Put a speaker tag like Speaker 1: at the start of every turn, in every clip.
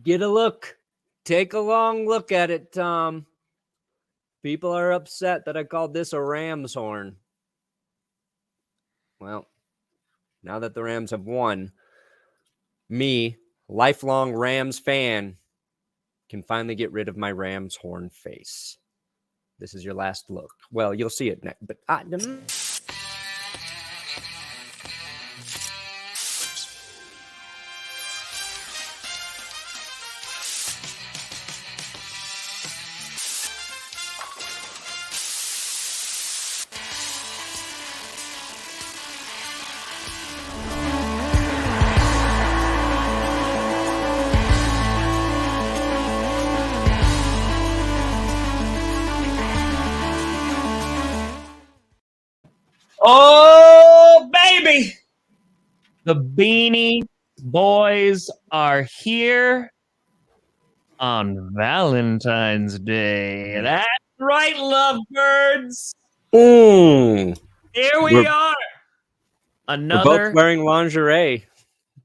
Speaker 1: Get a look. Take a long look at it, Tom. People are upset that I called this a Rams horn. Well, now that the Rams have won, me, lifelong Rams fan, can finally get rid of my Rams horn face. This is your last look. Well, you'll see it next, but
Speaker 2: Oh, baby! The Beanie Boys are here on Valentine's Day. That's right, lovebirds. Here we are.
Speaker 1: We're
Speaker 2: Another.
Speaker 1: both wearing lingerie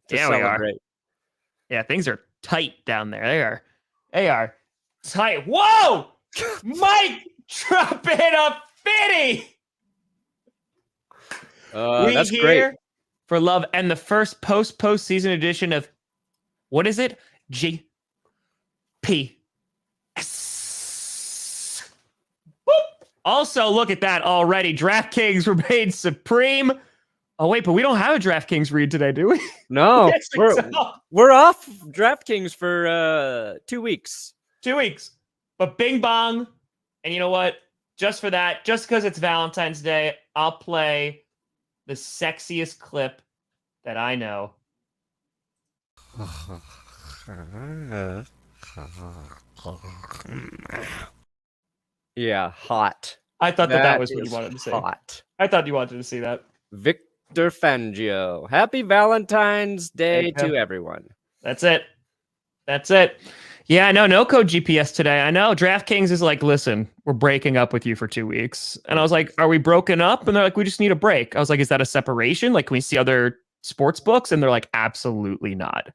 Speaker 1: to
Speaker 2: Yeah, we are.
Speaker 1: celebrate.
Speaker 2: Yeah, things are tight down there. They are tight. Whoa! Mike dropping a 50!
Speaker 1: That's great.
Speaker 2: For love and the first postseason edition of what is it? GPS. Boop. Also, look at that already. DraftKings remains supreme. Oh wait, but we don't have a DraftKings read today, do we?
Speaker 1: No,
Speaker 2: Yes,
Speaker 1: we're off DraftKings for 2 weeks.
Speaker 2: 2 weeks. But bing bong. And you know what? Just for that, just because it's Valentine's Day, I'll play the sexiest clip that I know.
Speaker 1: Yeah, hot.
Speaker 2: I thought that was what you wanted to say.
Speaker 1: Hot.
Speaker 2: I thought you wanted to see that.
Speaker 1: Victor Fangio. Happy Valentine's Day
Speaker 2: There you
Speaker 1: to
Speaker 2: go.
Speaker 1: everyone.
Speaker 2: That's it. Yeah, I know. No code GPS today. I know. DraftKings is like, listen, we're breaking up with you for 2 weeks. And I was like, are we broken up? And they're like, we just need a break. I was like, is that a separation? Like, can we see other sports books? And they're like, absolutely not.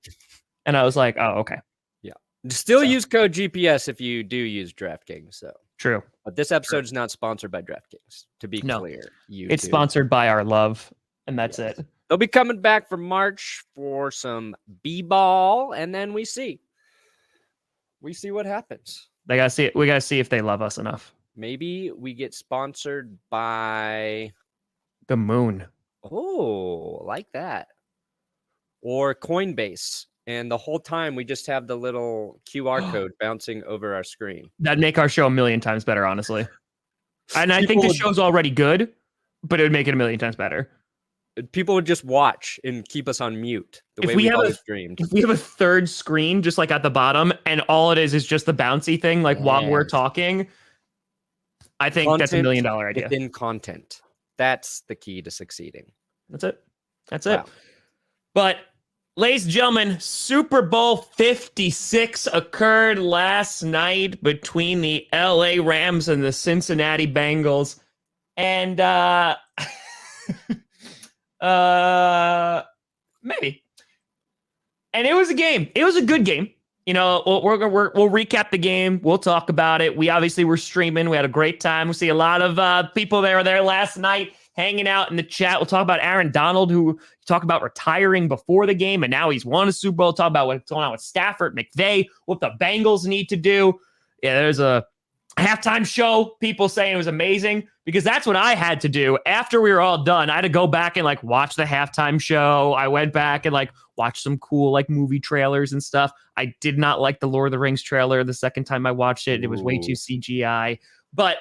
Speaker 2: And I was like, oh, okay.
Speaker 1: Yeah. Still use code GPS if you do use DraftKings. So
Speaker 2: True.
Speaker 1: But this episode is not sponsored by DraftKings, to be clear.
Speaker 2: It's sponsored by our love, and that's it.
Speaker 1: They'll be coming back for March for some B-ball, and then we see. We see what happens.
Speaker 2: They gotta see it. We gotta see if they love us enough.
Speaker 1: Maybe we get sponsored by
Speaker 2: the moon.
Speaker 1: Oh, like that. Or Coinbase. And the whole time we just have the little QR code bouncing over our screen.
Speaker 2: That'd make our show a million times better, honestly. And I think the show's already good, but it would make it a million times better.
Speaker 1: People would just watch and keep us on mute the way we always streamed.
Speaker 2: If we have a third screen just like at the bottom and all it is just the bouncy thing, like while we're talking, I think that's $1 million idea.
Speaker 1: Within content. That's the key to succeeding.
Speaker 2: That's it. But ladies and gentlemen, Super Bowl 56 occurred last night between the LA Rams and the Cincinnati Bengals. And maybe. And it was a game. It was a good game. You know, we'll recap the game. We'll talk about it. We obviously were streaming. We had a great time. We see a lot of people that were there last night hanging out in the chat. We'll talk about Aaron Donald, who talked about retiring before the game, and now he's won a Super Bowl. Talk about what's going on with Stafford, McVay, what the Bengals need to do. Yeah, there's a halftime show. People saying it was amazing because that's what I had to do after we were all done. I had to go back and like watch the halftime show. I went back and like watched some cool like movie trailers and stuff. I did not like the Lord of the Rings trailer the second time I watched it. It was way too CGI. But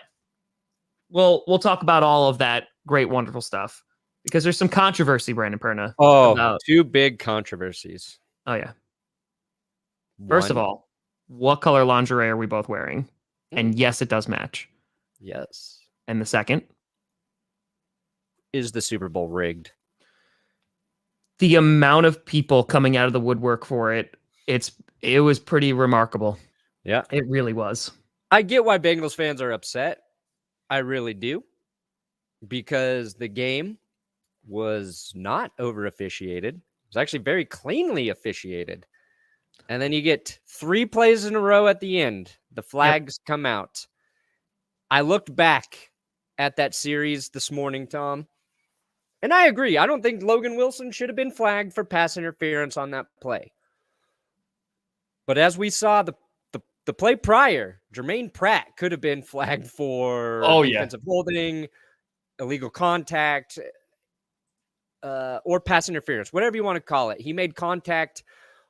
Speaker 2: we'll talk about all of that great, wonderful stuff because there's some controversy, Brandon Perna.
Speaker 1: Oh, two big controversies.
Speaker 2: Oh, yeah. First of all, what color lingerie are we both wearing? And yes, it does match.
Speaker 1: Yes.
Speaker 2: And the second?
Speaker 1: Is the Super Bowl rigged?
Speaker 2: The amount of people coming out of the woodwork for it, it was pretty remarkable.
Speaker 1: Yeah.
Speaker 2: It really was.
Speaker 1: I get why Bengals fans are upset. I really do. Because the game was not over officiated. It was actually very cleanly officiated. And then you get 3 plays in a row at the end. The flags come out. I looked back at that series this morning, Tom, and I agree. I don't think Logan Wilson should have been flagged for pass interference on that play. But as we saw the play prior, Jermaine Pratt could have been flagged for defensive holding, illegal contact, or pass interference, whatever you want to call it. He made contact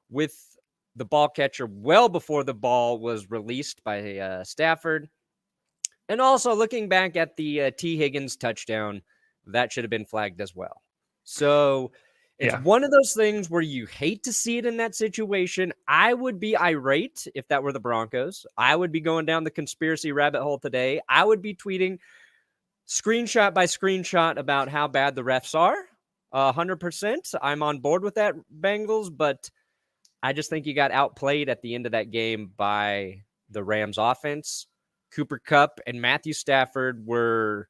Speaker 1: with the ball catcher well before the ball was released by Stafford. And also looking back at the T. Higgins touchdown, that should have been flagged as well. So it's one of those things where you hate to see it in that situation. I would be irate if that were the Broncos. I would be going down the conspiracy rabbit hole today. I would be tweeting screenshot by screenshot about how bad the refs are. 100%. I'm on board with that, Bengals, but I just think you got outplayed at the end of that game by the Rams offense. Cooper Kupp and Matthew Stafford were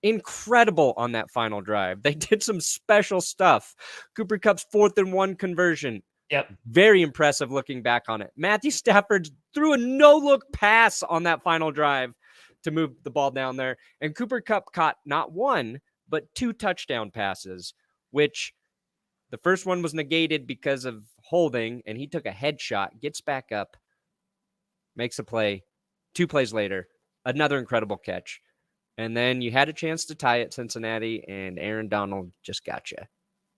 Speaker 1: incredible on that final drive. They did some special stuff. Cooper Kupp's 4th and 1 conversion. Very impressive looking back on it. Matthew Stafford threw a no-look pass on that final drive to move the ball down there. And Cooper Kupp caught not 1, but 2 touchdown passes, which the first one was negated because of holding, and he took a headshot, gets back up, makes a play. 2 plays later, another incredible catch. And then you had a chance to tie it, Cincinnati, and Aaron Donald just got you.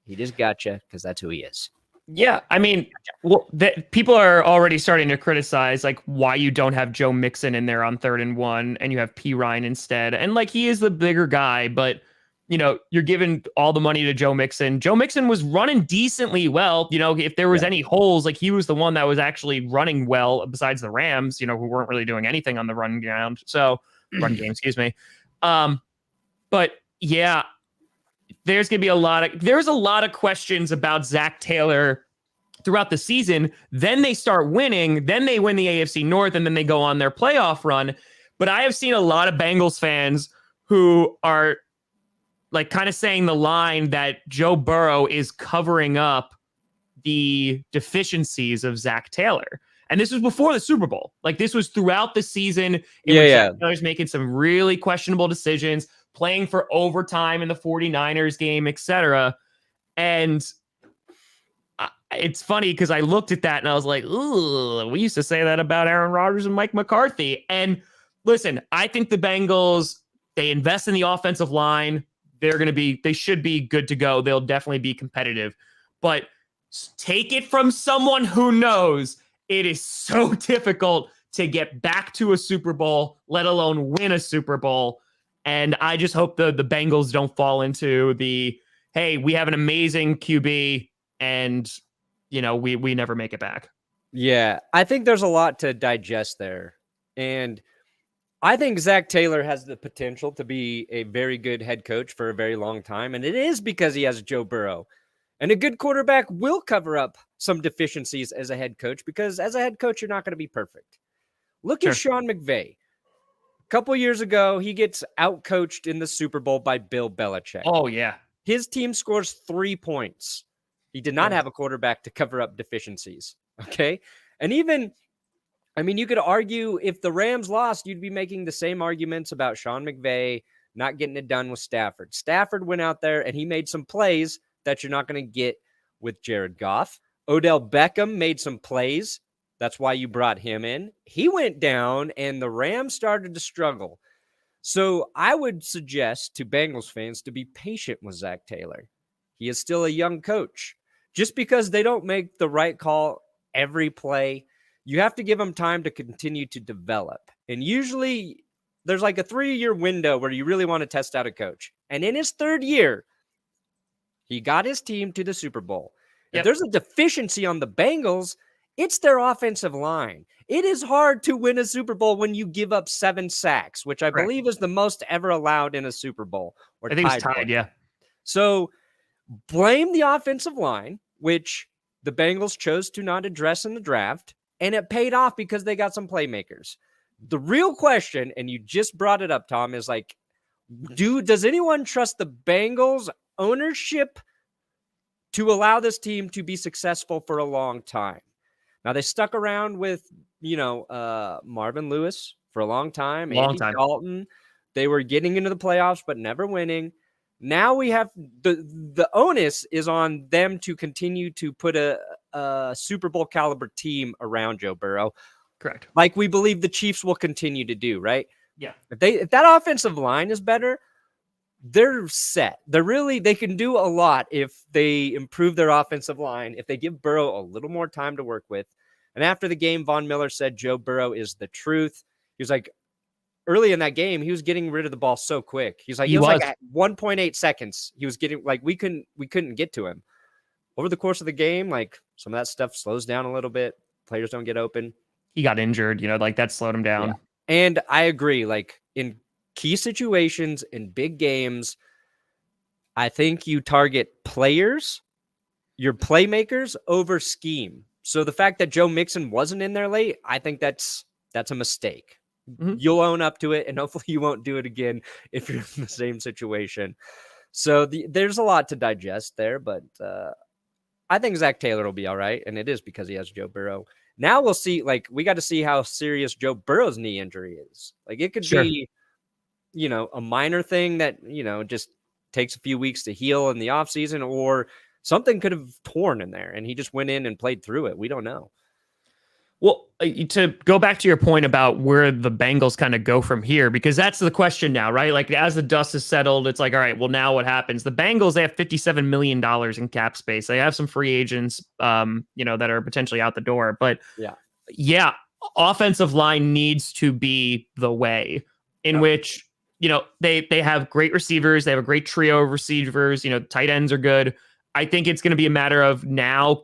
Speaker 1: He just got you because that's who he is.
Speaker 2: Yeah, I mean, people are already starting to criticize like why you don't have Joe Mixon in there on 3rd and 1, and you have P. Ryan instead. And like he is the bigger guy, but you know you're giving all the money to Joe Mixon. Joe Mixon was running decently well. You know, if there was any holes, like he was the one that was actually running well. Besides the Rams, you know, who weren't really doing anything on the run game. Excuse me. But yeah, there's going to be a lot of questions about Zach Taylor throughout the season. Then they start winning, then they win the AFC North, and then they go on their playoff run. But I have seen a lot of Bengals fans who are like kind of saying the line that Joe Burrow is covering up the deficiencies of Zach Taylor. And this was before the Super Bowl. Like this was throughout the season. Zach Taylor's making some really questionable decisions, playing for overtime in the 49ers game, etc. And it's funny because I looked at that and I was like, ooh, we used to say that about Aaron Rodgers and Mike McCarthy. And listen, I think the Bengals, they invest in the offensive line. They should be good to go. They'll definitely be competitive. But take it from someone who knows it is so difficult to get back to a Super Bowl, let alone win a Super Bowl. And I just hope the Bengals don't fall into hey, we have an amazing QB and, you know, we never make it back.
Speaker 1: Yeah, I think there's a lot to digest there. And I think Zach Taylor has the potential to be a very good head coach for a very long time. And it is because he has Joe Burrow. And a good quarterback will cover up some deficiencies as a head coach because as a head coach, you're not going to be perfect. Look at Sean McVay. A couple years ago, he gets outcoached in the Super Bowl by Bill Belichick.
Speaker 2: Oh, yeah.
Speaker 1: His team scores 3 points. He did not have a quarterback to cover up deficiencies. Okay. And even, I mean, you could argue if the Rams lost, you'd be making the same arguments about Sean McVay not getting it done with Stafford. Stafford went out there and he made some plays that you're not going to get with Jared Goff. Odell Beckham made some plays. That's why you brought him in. He went down and the Rams started to struggle. So I would suggest to Bengals fans to be patient with Zach Taylor. He is still a young coach. Just because they don't make the right call every play, you have to give them time to continue to develop. And usually there's like a 3-year window where you really want to test out a coach. And in his 3rd year, he got his team to the Super Bowl. If there's a deficiency on the Bengals, it's their offensive line. It is hard to win a Super Bowl when you give up 7 sacks, which I believe is the most ever allowed in a Super Bowl.
Speaker 2: I think it's tied, yeah.
Speaker 1: So blame the offensive line, which the Bengals chose to not address in the draft, and it paid off because they got some playmakers. The real question, and you just brought it up, Tom, is like, does anyone trust the Bengals ownership to allow this team to be successful for a long time? Now they stuck around with, Marvin Lewis for a long time,
Speaker 2: Long
Speaker 1: Andy
Speaker 2: time.
Speaker 1: Dalton. They were getting into the playoffs, but never winning. Now we have the onus is on them to continue to put a Super Bowl caliber team around Joe Burrow.
Speaker 2: Correct.
Speaker 1: Like we believe the Chiefs will continue to do, right?
Speaker 2: Yeah.
Speaker 1: If that offensive line is better, they're set. They can do a lot if they improve their offensive line, if they give Burrow a little more time to work with. And after the game, Von Miller said Joe Burrow is the truth. He was like, early in that game, he was getting rid of the ball so quick. He's like, it was like at 1.8 seconds. He was getting like we couldn't get to him. Over the course of the game, like some of that stuff slows down a little bit. Players don't get open.
Speaker 2: He got injured, like that slowed him down.
Speaker 1: Yeah. And I agree, like in key situations in big games, I think you target players, your playmakers over scheme. So the fact that Joe Mixon wasn't in there late, I think that's a mistake. Mm-hmm. You'll own up to it, and hopefully you won't do it again if you're in the same situation. So there's a lot to digest there, but I think Zach Taylor will be all right, and it is because he has Joe Burrow. Now we'll see, like, we got to see how serious Joe Burrow's knee injury is. Like, it could be, a minor thing that, just takes a few weeks to heal in the offseason, or something could have torn in there, and he just went in and played through it. We don't know.
Speaker 2: Well, to go back to your point about where the Bengals kind of go from here, because that's the question now, right? Like as the dust is settled, it's like, all right, well, now what happens? The Bengals, they have $57 million in cap space. They have some free agents, that are potentially out the door. But yeah, offensive line needs to be the way in which, they have great receivers. They have a great trio of receivers. Tight ends are good. I think it's going to be a matter of now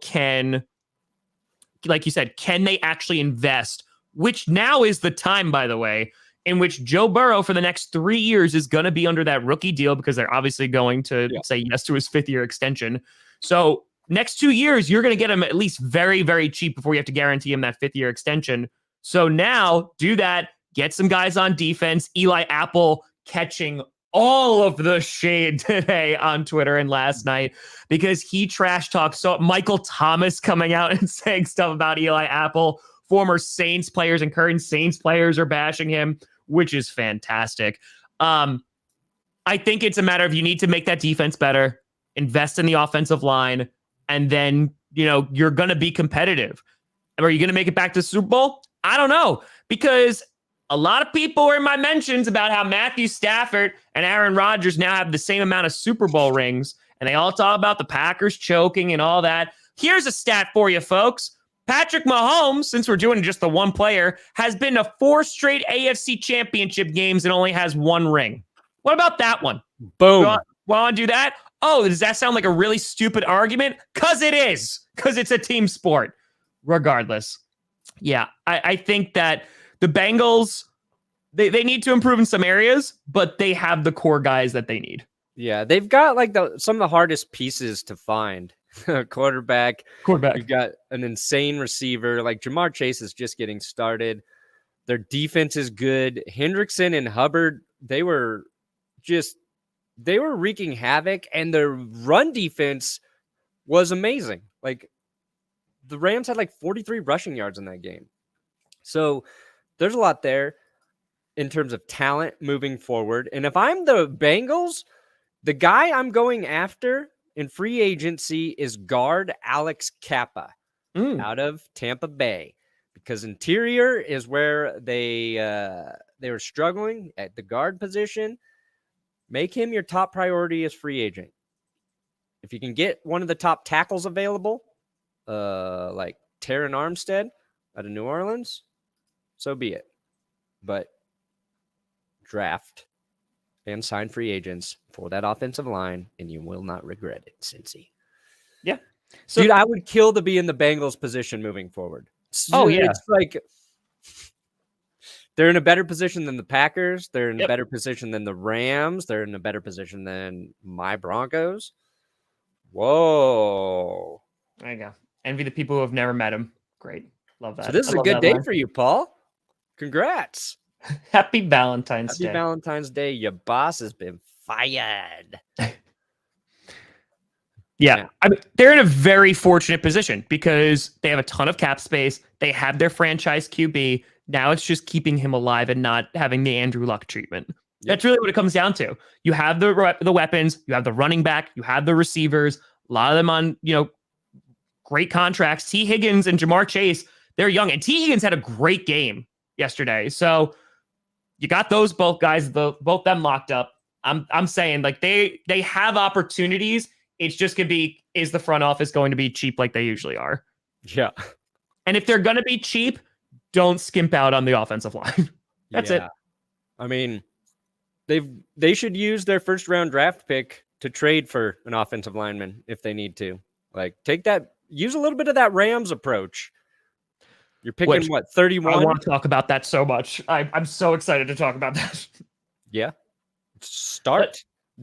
Speaker 2: like you said, can they actually invest? Which now is the time, by the way, in which Joe Burrow for the next 3 years is going to be under that rookie deal because they're obviously going to say yes to his 5th-year extension. So next 2 years, you're going to get him at least very, very cheap before you have to guarantee him that 5th-year extension. So now do that. Get some guys on defense. Eli Apple catching all of the shade today on Twitter and last night because he trash talked. So Michael Thomas coming out and saying stuff about Eli Apple. Former Saints players and current Saints players are bashing him, which is fantastic. I think it's a matter of you need to make that defense better, invest in the offensive line, and then, you're going to be competitive. Are you going to make it back to the Super Bowl? I don't know, because a lot of people were in my mentions about how Matthew Stafford and Aaron Rodgers now have the same amount of Super Bowl rings, and they all talk about the Packers choking and all that. Here's a stat for you, folks. Patrick Mahomes, since we're doing just the one player, has been to 4 straight AFC championship games and only has 1 ring. What about that one?
Speaker 1: Boom.
Speaker 2: Want to do that? Oh, does that sound like a really stupid argument? Because it is. Because it's a team sport. Regardless. Yeah, I think that the Bengals, they need to improve in some areas, but they have the core guys that they need.
Speaker 1: Yeah, they've got like some of the hardest pieces to find. Quarterback. You've got an insane receiver. Like Jamar Chase is just getting started. Their defense is good. Hendrickson and Hubbard, they were wreaking havoc, and their run defense was amazing. Like the Rams had like 43 rushing yards in that game. So there's a lot there in terms of talent moving forward. And if I'm the Bengals, the guy I'm going after in free agency is guard Alex Kappa out of Tampa Bay, because interior is where they were struggling at the guard position. Make him your top priority as free agent. If you can get one of the top tackles available, like Terran Armstead out of New Orleans, so be it. But draft and sign free agents for that offensive line, and you will not regret it, Cincy.
Speaker 2: Yeah. So,
Speaker 1: dude, I would kill to be in the Bengals position moving forward. It's like they're in a better position than the Packers. They're in a better position than the Rams. They're in a better position than my Broncos. Whoa.
Speaker 2: There you go. Envy the people who have never met him. Great. Love that.
Speaker 1: So this is a good day for you, Paul. Congrats.
Speaker 2: Happy Valentine's Day.
Speaker 1: Happy Valentine's Day. Your boss has been fired.
Speaker 2: Yeah.
Speaker 1: Yeah.
Speaker 2: I mean, they're in a very fortunate position because they have a ton of cap space. They have their franchise QB. Now it's just keeping him alive and not having the Andrew Luck treatment.
Speaker 1: Yep.
Speaker 2: That's really what it comes down to. You have the weapons, you have the running back, you have the receivers, a lot of them on, great contracts. T. Higgins and Jamar Chase, they're young. And T. Higgins had a great game yesterday. So you got those both guys, both them locked up. I'm saying like they have opportunities. It's just going to be, is the front office going to be cheap like they usually are?
Speaker 1: Yeah.
Speaker 2: And if they're going to be cheap, don't skimp out on the offensive line. That's it.
Speaker 1: I mean, they should use their first round draft pick to trade for an offensive lineman if they need to. Like use a little bit of that Rams approach. You're picking 31?
Speaker 2: I want to talk about that so much. I'm so excited to talk about that.
Speaker 1: Yeah.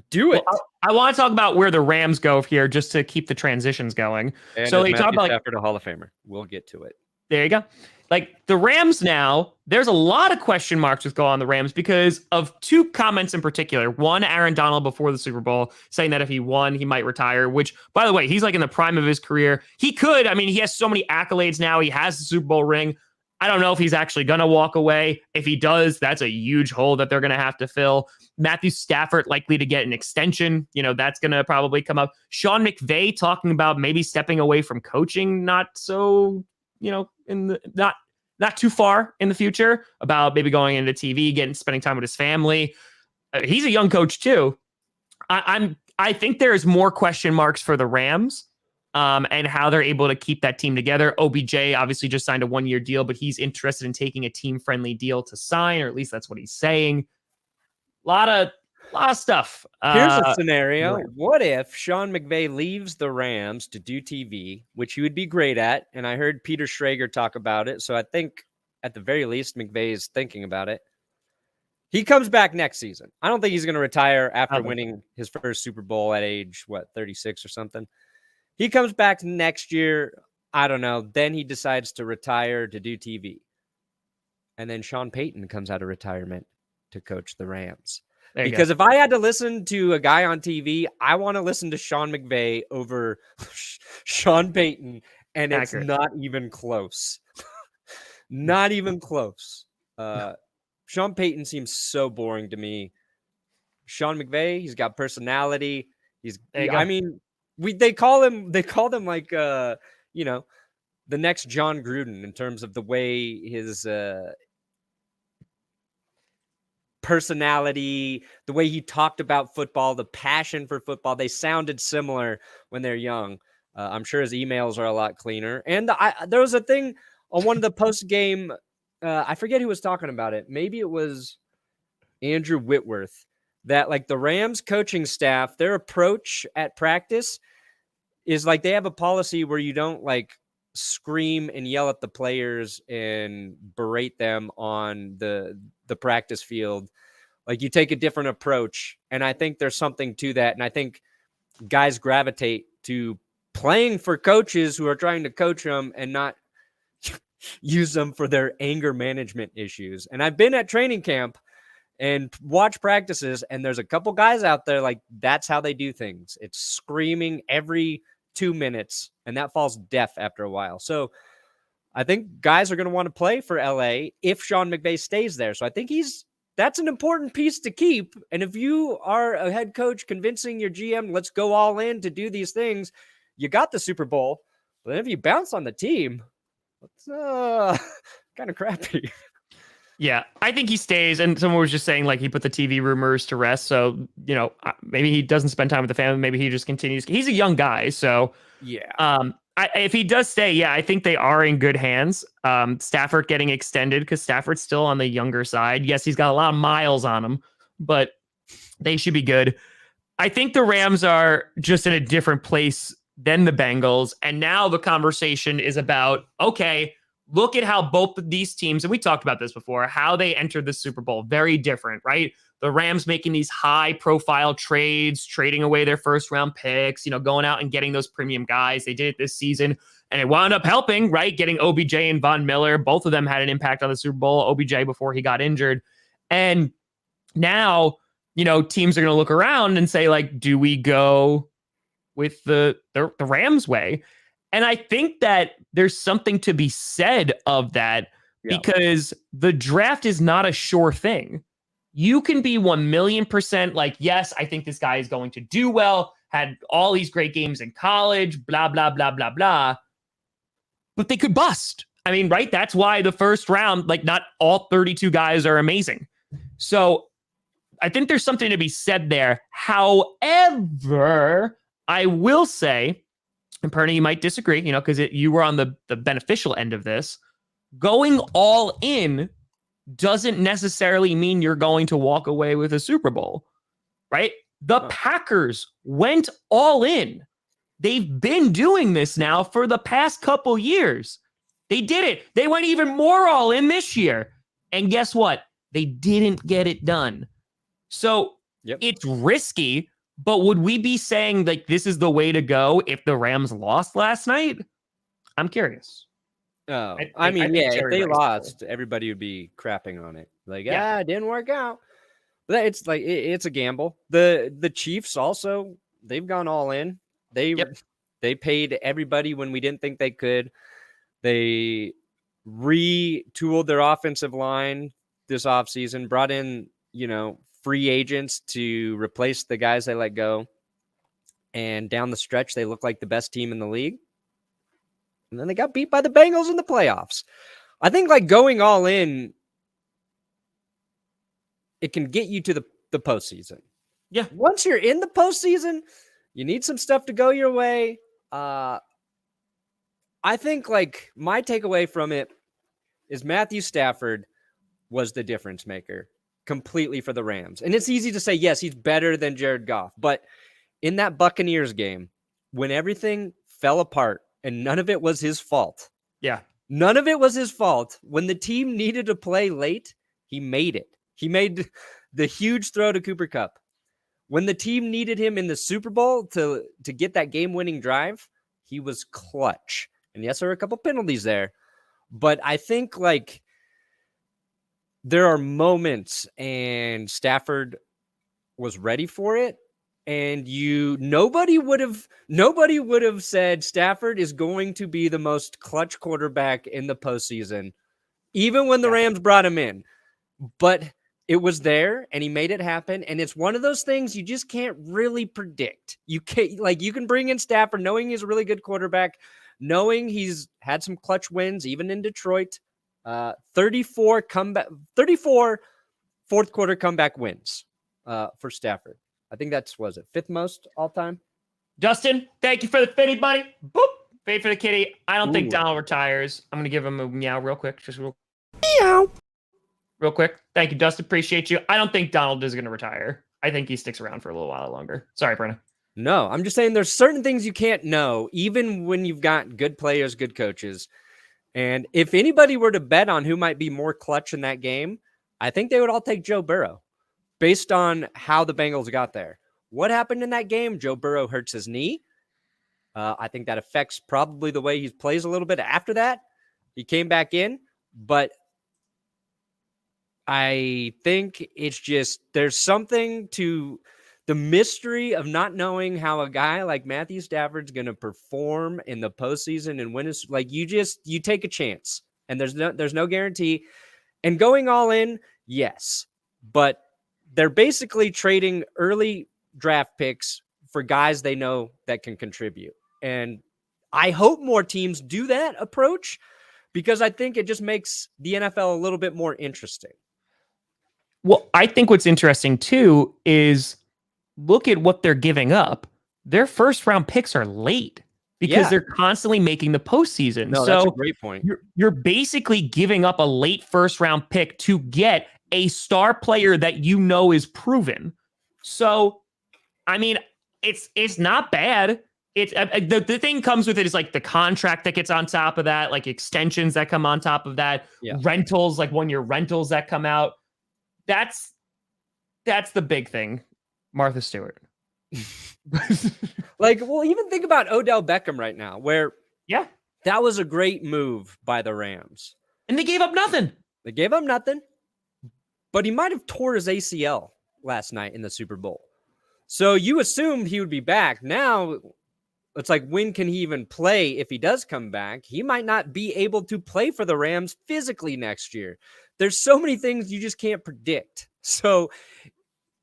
Speaker 1: Do it.
Speaker 2: Well, I want to talk about where the Rams go here just to keep the transitions going.
Speaker 1: And
Speaker 2: so they
Speaker 1: Matthew
Speaker 2: talk about
Speaker 1: Stafford, a Hall of Famer. We'll get to it.
Speaker 2: There you go. Like the Rams now, there's a lot of question marks with going on the Rams because of two comments in particular. One, Aaron Donald before the Super Bowl saying that if he won, he might retire, which, by the way, he's like in the prime of his career. He could. I mean, he has so many accolades now. He has the Super Bowl ring. I don't know if he's actually going to walk away. If he does, that's a huge hole that they're going to have to fill. Matthew Stafford likely to get an extension. That's going to probably come up. Sean McVay talking about maybe stepping away from coaching, not so, not too far in the future, about maybe going into TV, spending time with his family. He's a young coach too. I think there's more question marks for the Rams. And how they're able to keep that team together. OBJ obviously just signed a 1-year deal, but he's interested in taking a team-friendly deal to sign, or at least that's what he's saying. A lot of stuff.
Speaker 1: Here's a scenario. What if Sean McVay leaves the Rams to do TV, which he would be great at? And I heard Peter Schrager talk about it. So I think at the very least, McVay is thinking about it. He comes back next season. I don't think he's going to retire after winning his first Super Bowl at age, 36 or something. He comes back next year. I don't know. Then he decides to retire to do TV. And then Sean Payton comes out of retirement to coach the Rams. Because if I had to listen to a guy on TV, I want to listen to Sean McVay over Sean Payton. And it's not even close. Not even close. Sean Payton seems so boring to me. Sean McVay, he's got personality. They called him like the next John Gruden in terms of the way his personality, the way he talked about football, the passion for football. They sounded similar when they're young. I'm sure his emails are a lot cleaner. And there was a thing on one of the post game. I forget who was talking about it. Maybe it was Andrew Whitworth. That like the Rams coaching staff, their approach at practice is like they have a policy where you don't like scream and yell at the players and berate them on the practice field. Like you take a different approach. And I think there's something to that. And I think guys gravitate to playing for coaches who are trying to coach them and not use them for their anger management issues. And I've been at training camp and watch practices, and there's a couple guys out there like that's how they do things. It's screaming every 2 minutes, and that falls deaf after a while. So I think guys are going to want to play for LA if Sean McVay stays there. So I think that's an important piece to keep. And if you are a head coach convincing your GM, let's go all in to do these things, you got the Super Bowl. But then if you bounce on the team, it's kind of crappy.
Speaker 2: Yeah, I think he stays. And someone was just saying like he put the TV rumors to rest. So, maybe he doesn't spend time with the family. Maybe he just continues. He's a young guy. So,
Speaker 1: yeah.
Speaker 2: If he does stay, I think they are in good hands. Stafford getting extended because Stafford's still on the younger side. Yes, he's got a lot of miles on him, but they should be good. I think the Rams are just in a different place than the Bengals. And now the conversation is about, okay, look at how both of these teams, and we talked about this before, how they entered the Super Bowl. Very different, right? The Rams making these high-profile trades, trading away their first-round picks, going out and getting those premium guys. They did it this season, and it wound up helping, right? Getting OBJ and Von Miller. Both of them had an impact on the Super Bowl. OBJ before he got injured. And now, teams are going to look around and say, like, do we go with the Rams way. And I think that there's something to be said of that because the draft is not a sure thing. You can be 1,000,000% like, yes, I think this guy is going to do well, had all these great games in college, blah, blah, blah, blah, blah. But they could bust. I mean, right? That's why the first round, like not all 32 guys are amazing. So I think there's something to be said there. However, I will say, and Perna, you might disagree, because you were on the beneficial end of this. Going all in doesn't necessarily mean you're going to walk away with a Super Bowl, right? The Packers went all in. They've been doing this now for the past couple years. They did it. They went even more all in this year. And guess what? They didn't get it done. So It's risky, but would we be saying like this is the way to go if the Rams lost last night? I'm curious.
Speaker 1: Oh, I mean, if they lost, everybody would be crapping on it. Like, it didn't work out. But it's like it's a gamble. The Chiefs also, they've gone all in. They paid everybody when we didn't think they could. They retooled their offensive line this offseason, brought in, free agents to replace the guys they let go. And down the stretch, they look like the best team in the league. And then they got beat by the Bengals in the playoffs. I think like going all in, it can get you to the postseason.
Speaker 2: Yeah.
Speaker 1: Once you're in the postseason, you need some stuff to go your way. I think like my takeaway from it is Matthew Stafford was the difference maker completely for the Rams. And it's easy to say, yes, he's better than Jared Goff. But in that Buccaneers game, when everything fell apart and none of it was his fault.
Speaker 2: Yeah.
Speaker 1: None of it was his fault. When the team needed to play late, he made it. He made the huge throw to Cooper Kupp. When the team needed him in the Super Bowl to get that game-winning drive, he was clutch. And yes, there were a couple penalties there. But I think like there are moments, and Stafford was ready for it. And nobody would have said Stafford is going to be the most clutch quarterback in the postseason, even when the Rams brought him in. But it was there, and he made it happen. And it's one of those things you just can't really predict. You can bring in Stafford knowing he's a really good quarterback, knowing he's had some clutch wins, even in Detroit. 34 fourth quarter comeback wins for Stafford. I think that's, was it, fifth most all time?
Speaker 2: Dustin, thank you for the fitty, buddy. Boop. Fade for the kitty. I don't think Donald retires. I'm going to give him a meow real quick. Just real quick. Thank you, Dustin. Appreciate you. I don't think Donald is going to retire. I think he sticks around for a little while longer. Sorry, Perna.
Speaker 1: No, I'm just saying there's certain things you can't know, even when you've got good players, good coaches. And if anybody were to bet on who might be more clutch in that game, I think they would all take Joe Burrow based on how the Bengals got there. What happened in that game? Joe Burrow hurts his knee. I think that affects probably the way he plays a little bit after that. He came back in, but I think it's just there's something to the mystery of not knowing how a guy like Matthew Stafford's going to perform in the postseason and win. Is like you take a chance, and there's no guarantee. And going all in, yes, but they're basically trading early draft picks for guys they know that can contribute. And I hope more teams do that approach because I think it just makes the NFL a little bit more interesting.
Speaker 2: Well, I think what's interesting too is look at what they're giving up. Their first round picks are late because they're constantly making the postseason.
Speaker 1: No,
Speaker 2: so
Speaker 1: that's a great point.
Speaker 2: You're basically giving up a late first round pick to get a star player that is proven. So, I mean, it's not bad. It's the thing comes with it is like the contract that gets on top of that, like extensions that come on top of that, rentals, like 1 year rentals that come out. That's the big thing. Martha Stewart.
Speaker 1: Even think about Odell Beckham right now, where that was a great move by the Rams.
Speaker 2: And they gave up nothing.
Speaker 1: But he might have tore his ACL last night in the Super Bowl. So you assumed he would be back. Now it's like, when can he even play if he does come back? He might not be able to play for the Rams physically next year. There's so many things you just can't predict. So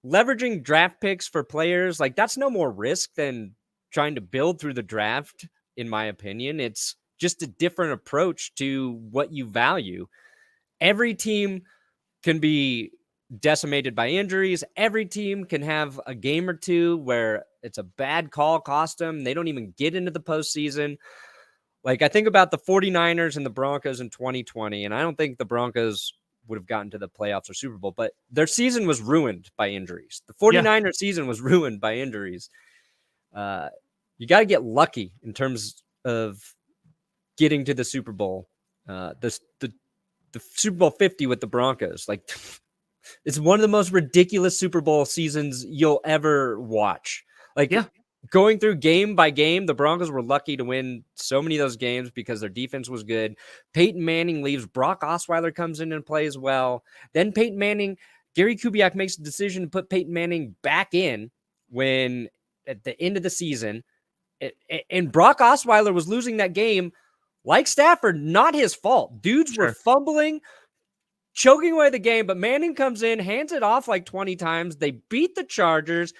Speaker 1: leveraging draft picks for players, like, that's no more risk than trying to build through the draft, in my opinion. It's just a different approach to what you value. Every team can be decimated by injuries. Every team can have a game or two where it's a bad call cost them. They don't even get into the postseason. Like, I think about the 49ers and the Broncos in 2020, and I don't think the Broncos would have gotten to the playoffs or Super Bowl, but their season was ruined by injuries. The 49ers season was ruined by injuries. You got to get lucky in terms of getting to the Super Bowl. The Super Bowl 50 with the Broncos, like, it's one of the most ridiculous Super Bowl seasons you'll ever watch. Like, going through game by game, the Broncos were lucky to win so many of those games because their defense was good. Peyton Manning leaves. Brock Osweiler comes in and plays well. Then Gary Kubiak makes a decision to put Peyton Manning back in when at the end of the season. And Brock Osweiler was losing that game like Stafford, not his fault. Dudes were fumbling, choking away the game, but Manning comes in, hands it off like 20 times. They beat the Chargers,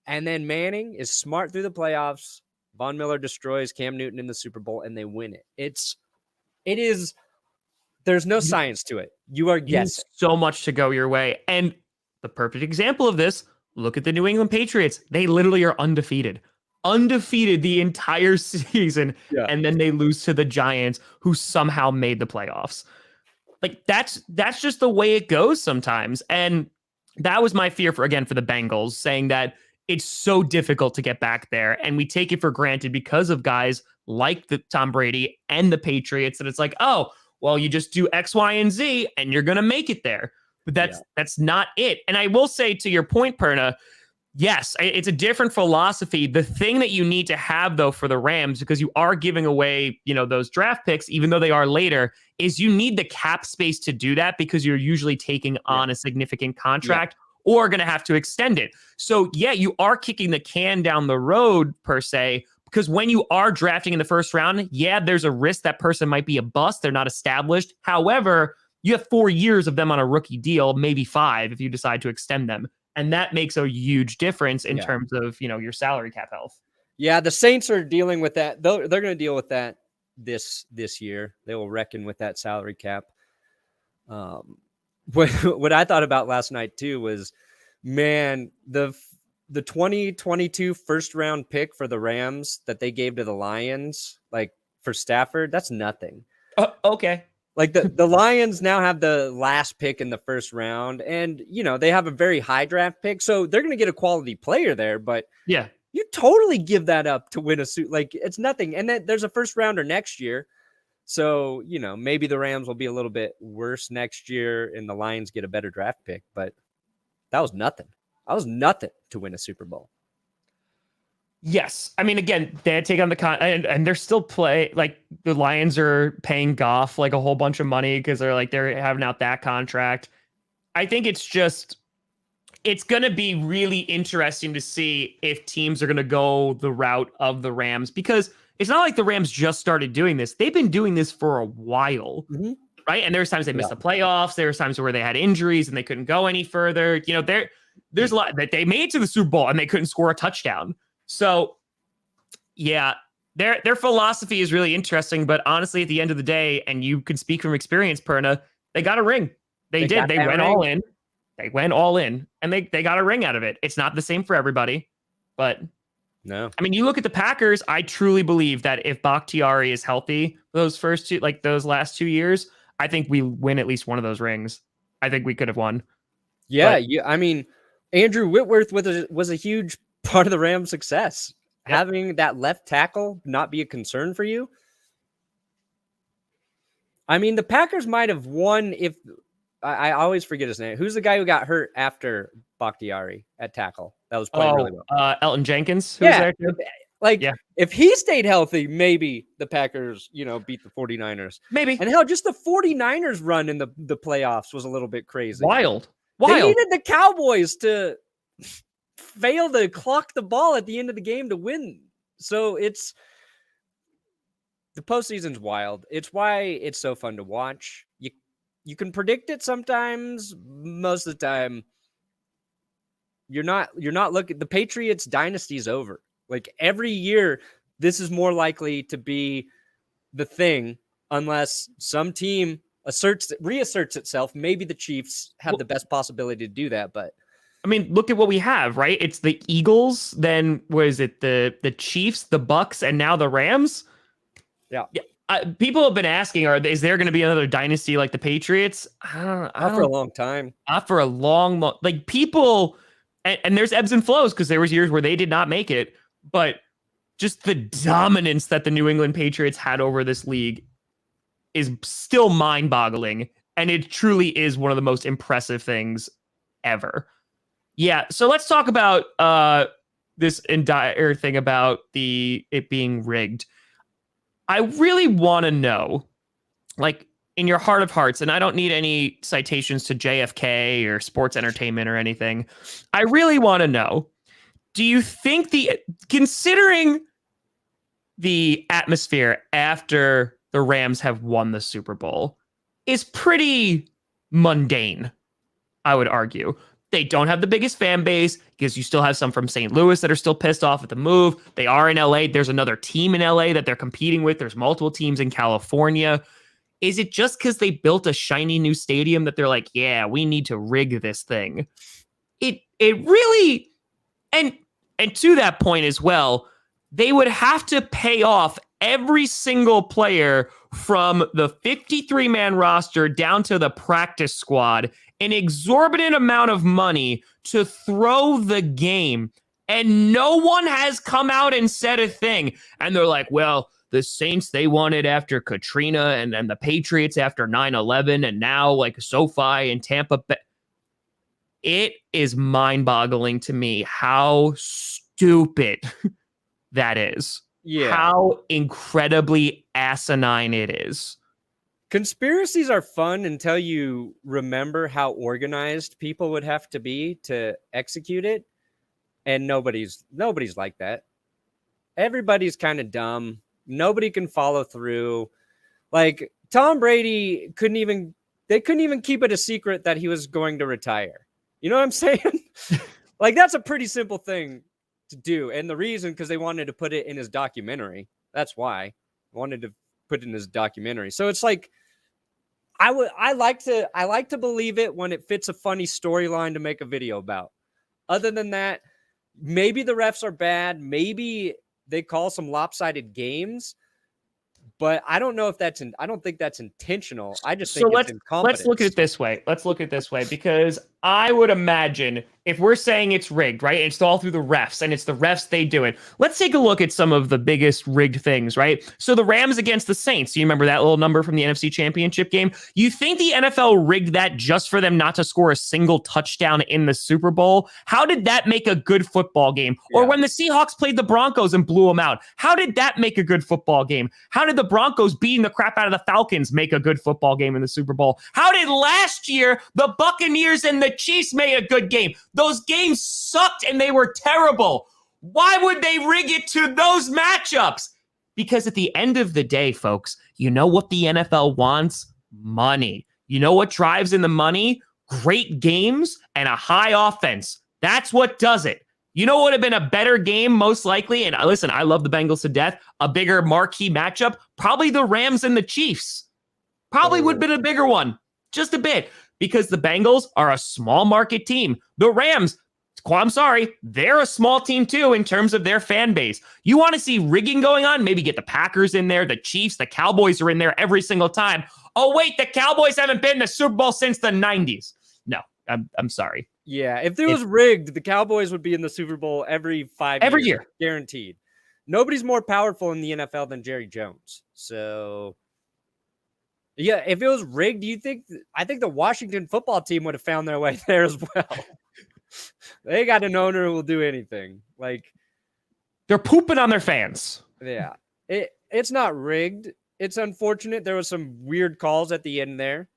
Speaker 1: and then Manning is smart through the playoffs. Von Miller destroys Cam Newton in the Super Bowl, and they win it. There's no science to it. You are guessing.
Speaker 2: So much to go your way. And the perfect example of this, look at the New England Patriots. They literally are undefeated the entire season. Yeah. And then they lose to the Giants, who somehow made the playoffs. Like, that's just the way it goes sometimes. And that was my fear for the Bengals, saying that it's so difficult to get back there. And we take it for granted because of guys like the Tom Brady and the Patriots, that it's like, oh, well, you just do X, Y, and Z and you're going to make it there. But that's not it. And I will say, to your point, Perna, yes, it's a different philosophy. The thing that you need to have, though, for the Rams, because you are giving away, those draft picks, even though they are later, is you need the cap space to do that, because you're usually taking on a significant contract or going to have to extend it. So, you are kicking the can down the road, per se, because when you are drafting in the first round, there's a risk that person might be a bust. They're not established. However, you have 4 years of them on a rookie deal, maybe 5 if you decide to extend them. And that makes a huge difference in terms of, your salary cap health.
Speaker 1: Yeah, the Saints are dealing with that. They're going to deal with that this year. They will reckon with that salary cap. What I thought about last night too was, man, the 2022 first round pick for the Rams that they gave to the Lions, like, for Stafford, that's nothing.
Speaker 2: Okay.
Speaker 1: Like, the Lions now have the last pick in the first round, and, they have a very high draft pick, so they're going to get a quality player there, but you totally give that up to win a suit. Like, it's nothing. And then there's a first rounder next year. So, maybe the Rams will be a little bit worse next year and the Lions get a better draft pick, but that was nothing. That was nothing to win a Super Bowl.
Speaker 2: Yes. I mean, again, they had to take on the and they're still like, the Lions are paying Goff like a whole bunch of money because they're having out that contract. I think it's going to be really interesting to see if teams are going to go the route of the Rams, because it's not like the Rams just started doing this. They've been doing this for a while, right? And there's times they missed the playoffs. There was times where they had injuries and they couldn't go any further. There's a lot that they made it to the Super Bowl and they couldn't score a touchdown. So, their philosophy is really interesting. But honestly, at the end of the day, and you can speak from experience, Perna, they got a ring. They did. They went all in. They went all in, and they got a ring out of it. It's not the same for everybody, but
Speaker 1: no.
Speaker 2: I mean, you look at the Packers. I truly believe that if Bakhtiari is healthy, those last 2 years, I think we win at least one of those rings. I think we could have won.
Speaker 1: Yeah. I mean, Andrew Whitworth was a huge part of the Rams' success. Having that left tackle not be a concern for you. I mean, the Packers might have won if I always forget his name. Who's the guy who got hurt after Bakhtiari at tackle? That was playing really well.
Speaker 2: Elton Jenkins. Who was there too?
Speaker 1: If he stayed healthy, maybe the Packers, beat the 49ers.
Speaker 2: Maybe.
Speaker 1: And hell, just the 49ers run in the playoffs was a little bit crazy.
Speaker 2: Wild.
Speaker 1: They needed the Cowboys to fail to clock the ball at the end of the game to win. So the postseason's wild. It's why it's so fun to watch. You can predict it sometimes. Most of the time, you're not looking. The Patriots dynasty's over. Like every year, this is more likely to be the thing unless some team reasserts itself. Maybe the Chiefs have the best possibility to do that, but
Speaker 2: I mean, look at what we have, right? It's the Eagles, then what is it? The Chiefs, the Bucks, and now the Rams.
Speaker 1: Yeah.
Speaker 2: People have been asking, is there going to be another dynasty like the Patriots?
Speaker 1: Not for a long time.
Speaker 2: Not for a long, like people, and there's ebbs and flows because there was years where they did not make it, but just the dominance that the New England Patriots had over this league is still mind-boggling, and it truly is one of the most impressive things ever. Yeah, so let's talk about this entire thing about it being rigged. I really want to know, like, in your heart of hearts, and I don't need any citations to JFK or Sports Entertainment or anything. I really want to know, do you think considering the atmosphere after the Rams have won the Super Bowl is pretty mundane, I would argue. They don't have the biggest fan base because you still have some from St. Louis that are still pissed off at the move. They are in LA. There's another team in LA that they're competing with. There's multiple teams in California. Is it just because they built a shiny new stadium that they're like, yeah, we need to rig this thing? It really, and to that point as well, they would have to pay off every single player from the 53-man roster down to the practice squad an exorbitant amount of money to throw the game. And no one has come out and said a thing. And they're like, well, the Saints, they won it after Katrina and the Patriots after 9/11. And now like SoFi and Tampa Bay. It is mind-boggling to me how stupid that is.
Speaker 1: Yeah.
Speaker 2: How incredibly asinine it is.
Speaker 1: Conspiracies are fun until you remember how organized people would have to be to execute it. And nobody's like that. Everybody's kind of dumb. Nobody can follow through. Like Tom Brady couldn't even keep it a secret that he was going to retire. You know what I'm saying? Like that's a pretty simple thing to do. And the reason, because they wanted to put it in his documentary. That's why I wanted to put it in his documentary. So it's like, I like to believe it when it fits a funny storyline to make a video about. Other than that, maybe the refs are bad. Maybe they call some lopsided games. But I don't know if I don't think that's intentional. I just think it's incompetence.
Speaker 2: Let's look at it this way. Because I would imagine if we're saying it's rigged, right? It's all through the refs and it's the refs, they do it. Let's take a look at some of the biggest rigged things, right? So the Rams against the Saints. You remember that little number from the NFC Championship game? You think the NFL rigged that just for them not to score a single touchdown in the Super Bowl? How did that make a good football game? Or when the Seahawks played the Broncos and blew them out, how did that make a good football game? How did the Broncos beating the crap out of the Falcons make a good football game in the Super Bowl? How did last year the Buccaneers and the Chiefs make a good game? Those games sucked and they were terrible. Why would they rig it to those matchups? Because at the end of the day, folks, you know what the NFL wants? Money. You know what drives in the money? Great games and a high offense. That's what does it. You know what would have been a better game, most likely? And listen, I love the Bengals to death. A bigger marquee matchup? Probably the Rams and the Chiefs. Probably would have been a bigger one. Just a bit. Because the Bengals are a small market team. The Rams, I'm sorry, they're a small team too in terms of their fan base. You want to see rigging going on? Maybe get the Packers in there, the Chiefs, the Cowboys are in there every single time. Oh, wait, the Cowboys haven't been in the Super Bowl since the 90s. No, I'm sorry.
Speaker 1: Yeah, if it was rigged, the Cowboys would be in the Super Bowl every year. Guaranteed. Nobody's more powerful in the NFL than Jerry Jones. So, yeah, if it was rigged, I think the Washington football team would have found their way there as well. They got an owner who will do anything. Like
Speaker 2: they're pooping on their fans.
Speaker 1: Yeah. It's not rigged. It's unfortunate. There was some weird calls at the end there.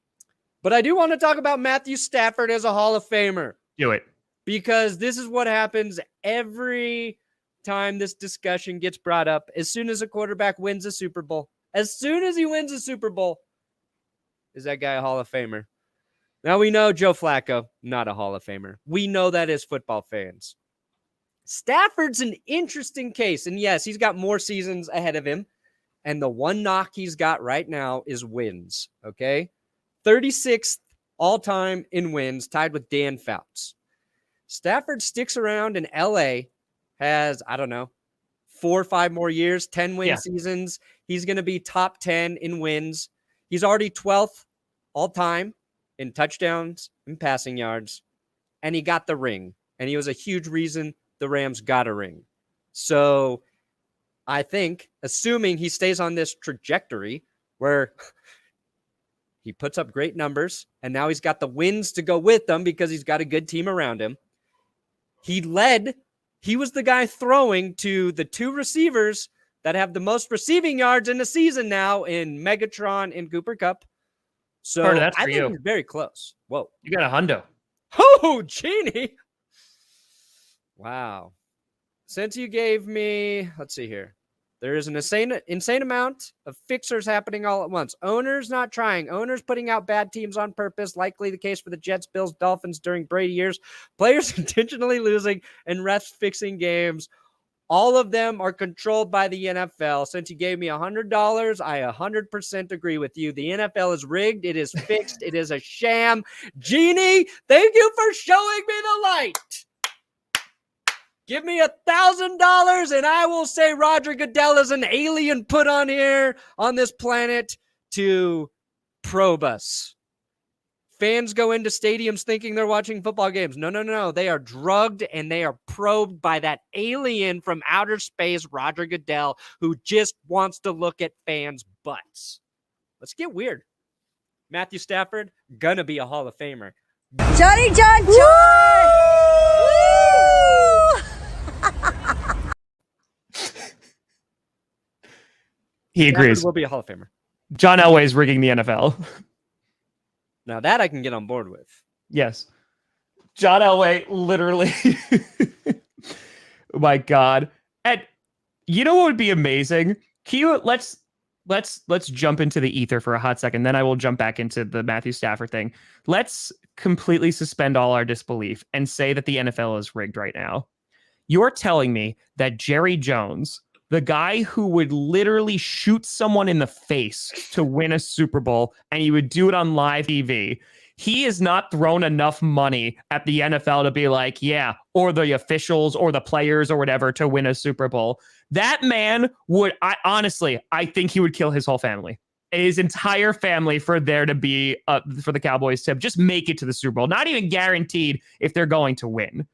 Speaker 1: But I do want to talk about Matthew Stafford as a Hall of Famer.
Speaker 2: Do it.
Speaker 1: Because this is what happens every time this discussion gets brought up, as soon as a quarterback wins a Super Bowl, as soon as he wins a Super Bowl, is that guy a Hall of Famer? Now we know Joe Flacco, not a Hall of Famer. We know that as football fans. Stafford's an interesting case. And yes, he's got more seasons ahead of him. And the one knock he's got right now is wins. Okay. 36th all time in wins, tied with Dan Fouts. Stafford sticks around in LA, has, I don't know, 4 or 5 more years, 10 win seasons. He's going to be top 10 in wins. He's already 12th all time in touchdowns and passing yards. And he got the ring. And he was a huge reason the Rams got a ring. So I think, assuming he stays on this trajectory where he puts up great numbers and now he's got the wins to go with them because he's got a good team around him. He was the guy throwing to the 2 receivers that have the most receiving yards in the season now in Megatron and Cooper Kupp. So
Speaker 2: Perna, that's
Speaker 1: I
Speaker 2: for
Speaker 1: think
Speaker 2: you.
Speaker 1: he's very close. Whoa.
Speaker 2: You got a hundo.
Speaker 1: Oh, Genie. Wow. Since you gave me, let's see here. There is an insane amount of fixers happening all at once. Owners not trying. Owners putting out bad teams on purpose. Likely the case for the Jets, Bills, Dolphins during Brady years. Players intentionally losing and refs fixing games. All of them are controlled by the NFL. Since you gave me $100, I 100% agree with you. The NFL is rigged. It is fixed. It is a sham. Genie, thank you for showing me the light. Give me $1,000 and I will say Roger Goodell is an alien put on here on this planet to probe us. Fans go into stadiums thinking they're watching football games. No. They are drugged and they are probed by that alien from outer space, Roger Goodell, who just wants to look at fans' butts. Let's get weird. Matthew Stafford, gonna be a Hall of Famer.
Speaker 3: Johnny John John!
Speaker 2: He agrees.
Speaker 1: Stafford will be a Hall of Famer.
Speaker 2: John Elway is rigging the NFL.
Speaker 1: Now that I can get on board with.
Speaker 2: Yes. John Elway literally. Oh my God. And you know what would be amazing? Let's jump into the ether for a hot second. Then I will jump back into the Matthew Stafford thing. Let's completely suspend all our disbelief and say that the NFL is rigged right now. You're telling me that Jerry Jones, the guy who would literally shoot someone in the face to win a Super Bowl, and he would do it on live TV, he has not thrown enough money at the NFL to be like, yeah, or the officials or the players or whatever to win a Super Bowl. That man would, I think he would kill his whole family, his entire family, for there to be, for the Cowboys to just make it to the Super Bowl. Not even guaranteed if they're going to win.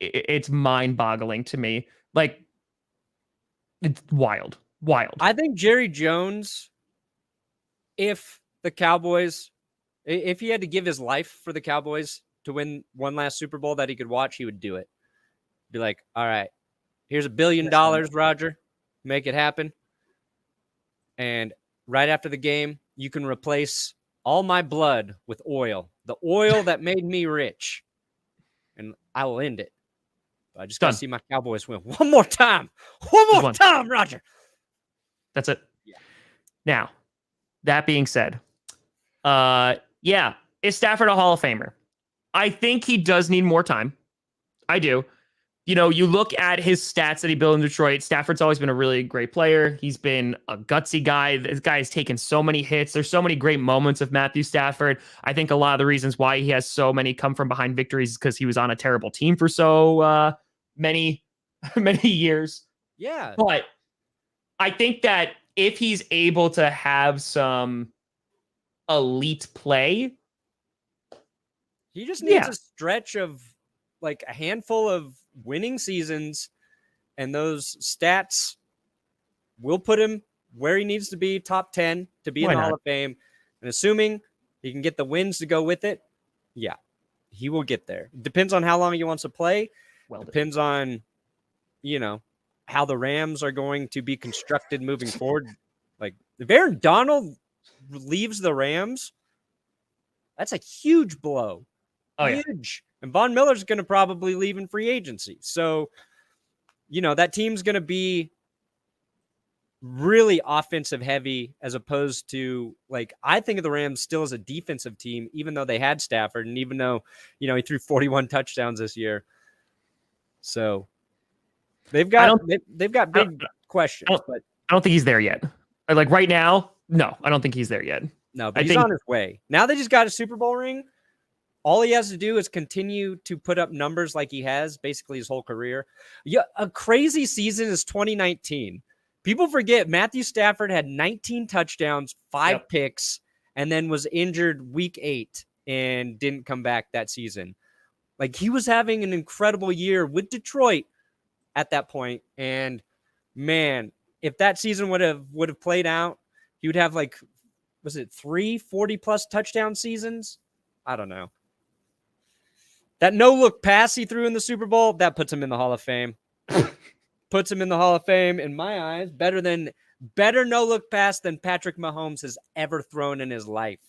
Speaker 2: It's mind-boggling to me. Like, it's wild.
Speaker 1: I think Jerry Jones, if the Cowboys, if he had to give his life for the Cowboys to win one last Super Bowl that he could watch, he would do it. Be like, all right, here's $1 billion, Roger, make it happen. And right after the game, you can replace all my blood with oil, the oil that made me rich, and I will end it. But I just got to see my Cowboys win one more time. One more time, Roger.
Speaker 2: That's it.
Speaker 1: Yeah.
Speaker 2: Now, that being said, is Stafford a Hall of Famer? I think he does need more time. I do. You know, you look at his stats that he built in Detroit. Stafford's always been a really great player. He's been a gutsy guy. This guy has taken so many hits. There's so many great moments of Matthew Stafford. I think a lot of the reasons why he has so many come from behind victories is because he was on a terrible team for so many years.
Speaker 1: Yeah.
Speaker 2: But I think that if he's able to have some elite play,
Speaker 1: he just needs a stretch of like a handful of winning seasons, and those stats will put him where he needs to be, top 10 to be in the Hall of Fame. And assuming he can get the wins to go with it, yeah, he will get there. Depends on how long he wants to play. Depends on, you know, how the Rams are going to be constructed moving forward. Like, if Aaron Donald leaves the Rams, that's a huge blow.
Speaker 2: Oh,
Speaker 1: huge. Yeah. And Von Miller's going to probably leave in free agency. So, that team's going to be really offensive heavy as opposed to, I think of the Rams still as a defensive team, even though they had Stafford and even though, he threw 41 touchdowns this year. So they've got big questions, but
Speaker 2: I don't think he's there yet. Like right now, no, I don't think he's there yet.
Speaker 1: No, but he's on his way. Now they just got a Super Bowl ring. All he has to do is continue to put up numbers like he has basically his whole career. Yeah, a crazy season is 2019. People forget Matthew Stafford had 19 touchdowns, 5 picks, and then was injured week 8 and didn't come back that season. He was having an incredible year with Detroit at that point. And man, if that season would have played out, he would have 3 40-plus touchdown seasons? I don't know. That no-look pass he threw in the Super Bowl, that puts him in the Hall of Fame. Puts him in the Hall of Fame, in my eyes. Better no-look pass than Patrick Mahomes has ever thrown in his life.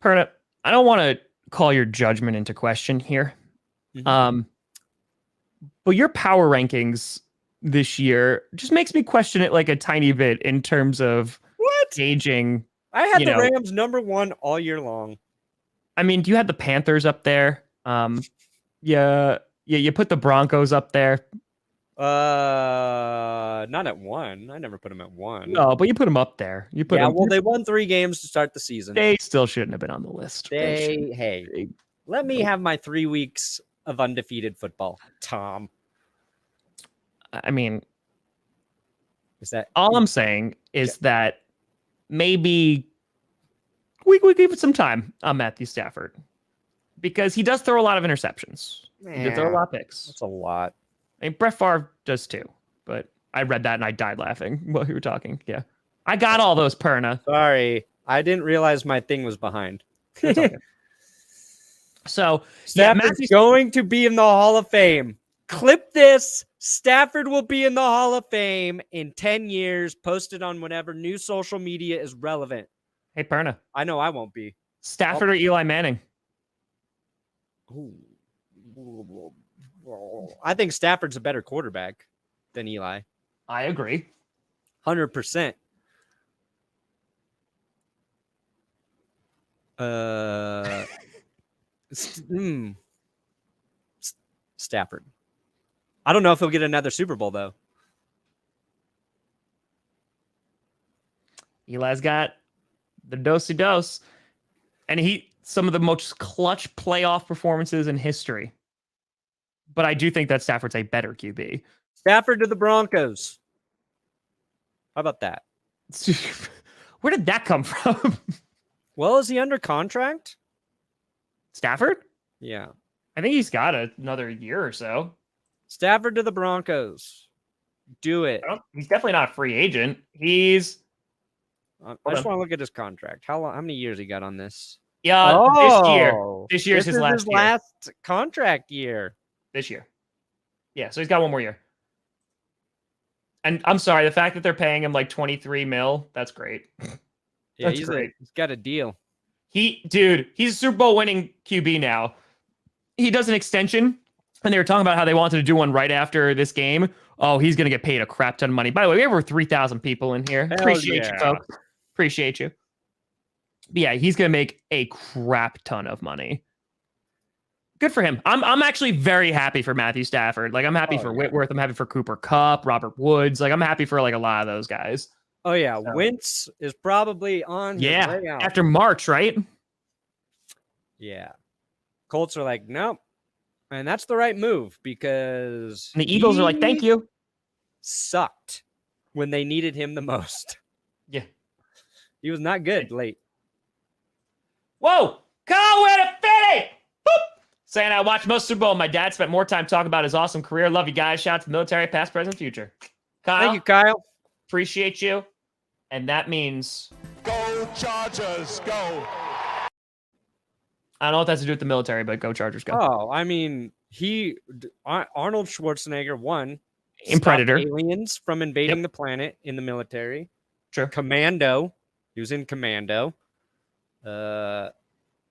Speaker 2: Perna, I don't want to call your judgment into question here. Mm-hmm. But your power rankings this year just makes me question it a tiny bit in terms of gauging.
Speaker 1: I had the Rams number 1 all year long.
Speaker 2: I mean, you had the Panthers up there. You put the Broncos up there.
Speaker 1: Not at 1. I never put them at 1.
Speaker 2: No, but you put them up there.
Speaker 1: They won 3 games to start the season.
Speaker 2: They still shouldn't have been on the list.
Speaker 1: Let me have my 3 weeks of undefeated football, Tom.
Speaker 2: I mean,
Speaker 1: is that
Speaker 2: all I'm saying is that maybe we give it some time on Matthew Stafford because he does throw a lot of interceptions. He does throw a lot of picks.
Speaker 1: That's a lot.
Speaker 2: I mean, Brett Favre does too, but I read that and I died laughing while you were talking. Yeah. I got all those, Perna.
Speaker 1: Sorry. I didn't realize my thing was behind.
Speaker 2: Okay. So,
Speaker 1: Stafford's going to be in the Hall of Fame. Clip this. Stafford will be in the Hall of Fame in 10 years, posted on whatever new social media is relevant.
Speaker 2: Hey, Perna.
Speaker 1: I know I won't be.
Speaker 2: Stafford or Eli Manning?
Speaker 1: Ooh. I think Stafford's a better quarterback than Eli.
Speaker 2: I agree.
Speaker 1: 100%. Stafford. I don't know if he'll get another Super Bowl, though.
Speaker 2: Eli's got the do-si-dos. And some of the most clutch playoff performances in history. But I do think that Stafford's a better QB.
Speaker 1: Stafford to the Broncos. How about that?
Speaker 2: Where did that come from?
Speaker 1: Well, is he under contract?
Speaker 2: Stafford?
Speaker 1: Yeah.
Speaker 2: I think he's got another year or so.
Speaker 1: Stafford to the Broncos. Do it.
Speaker 2: He's definitely not a free agent. He's...
Speaker 1: I just want to look at his contract. How many years he got on this?
Speaker 2: Yeah, This year's his
Speaker 1: last contract year.
Speaker 2: This year. Yeah, so he's got one more year. And I'm sorry, the fact that they're paying him $23 million, that's great.
Speaker 1: Yeah, he's great. He's got a deal.
Speaker 2: He's a Super Bowl winning QB now. He does an extension, and they were talking about how they wanted to do one right after this game. Oh, he's going to get paid a crap ton of money. By the way, we have over 3,000 people in here. Appreciate you, folks. Appreciate you. But yeah, he's going to make a crap ton of money. Good for him. I'm actually very happy for Matthew Stafford. I'm happy for Whitworth. I'm happy for Cooper Kupp, Robert Woods. I'm happy for a lot of those guys.
Speaker 1: Oh yeah, so. Wentz is probably on his way out.
Speaker 2: After March, right?
Speaker 1: Yeah. Colts are nope. And that's the right move because
Speaker 2: and the Eagles are thank you.
Speaker 1: Sucked when they needed him the most.
Speaker 2: Yeah.
Speaker 1: He was not good late.
Speaker 2: Whoa! Kyle, where to finish? Boop! Saying I watched most Super Bowl. My dad spent more time talking about his awesome career. Love you guys. Shout out to the military, past, present, future. Kyle.
Speaker 1: Thank you, Kyle.
Speaker 2: Appreciate you. And that means...
Speaker 4: Go Chargers, go.
Speaker 2: I don't know what that has to do with the military, but go Chargers, go.
Speaker 1: Oh, I mean, Arnold Schwarzenegger won.
Speaker 2: In Predator.
Speaker 1: Aliens from invading the planet in the military.
Speaker 2: Sure.
Speaker 1: Commando. He was in Commando.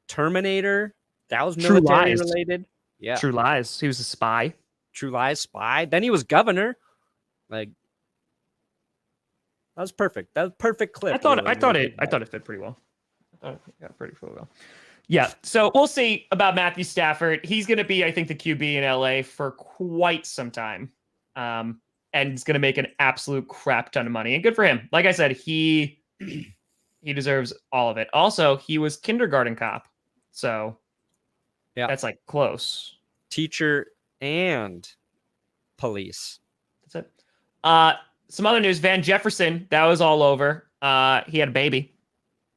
Speaker 1: Terminator. That was military related. Yeah.
Speaker 2: True Lies. He was a spy.
Speaker 1: True Lies spy. Then he was governor. Like, that was perfect. That was perfect clip.
Speaker 2: I thought it fit pretty well. Pretty well. Yeah. So we'll see about Matthew Stafford. He's going to be, I think, the QB in LA for quite some time. And he's going to make an absolute crap ton of money. And good for him. Like I said, he deserves all of it. Also, he was kindergarten cop. So
Speaker 1: yeah,
Speaker 2: that's like close.
Speaker 1: Teacher and police.
Speaker 2: That's it. Some other news. Van Jefferson, that was all over. He had a baby.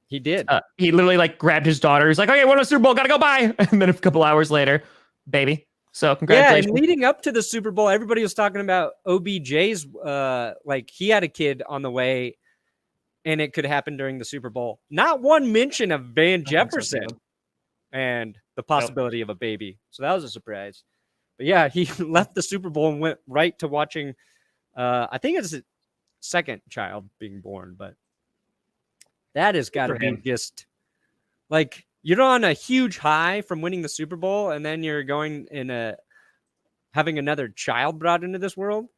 Speaker 1: He did.
Speaker 2: He literally like grabbed his daughter. He's like, okay, won a Super Bowl. Gotta go bye. And then a couple hours later, baby. So congratulations.
Speaker 1: Yeah, and leading up to the Super Bowl, everybody was talking about OBJ's, like he had a kid on the way and it could happen during the Super Bowl. Not one mention of Van Jefferson and the possibility of a baby. So that was a surprise. But yeah, he left the Super Bowl and went right to watching, I think it's his second child being born, but that has got to be just like you're on a huge high from winning the Super Bowl, and then you're going in having another child brought into this world.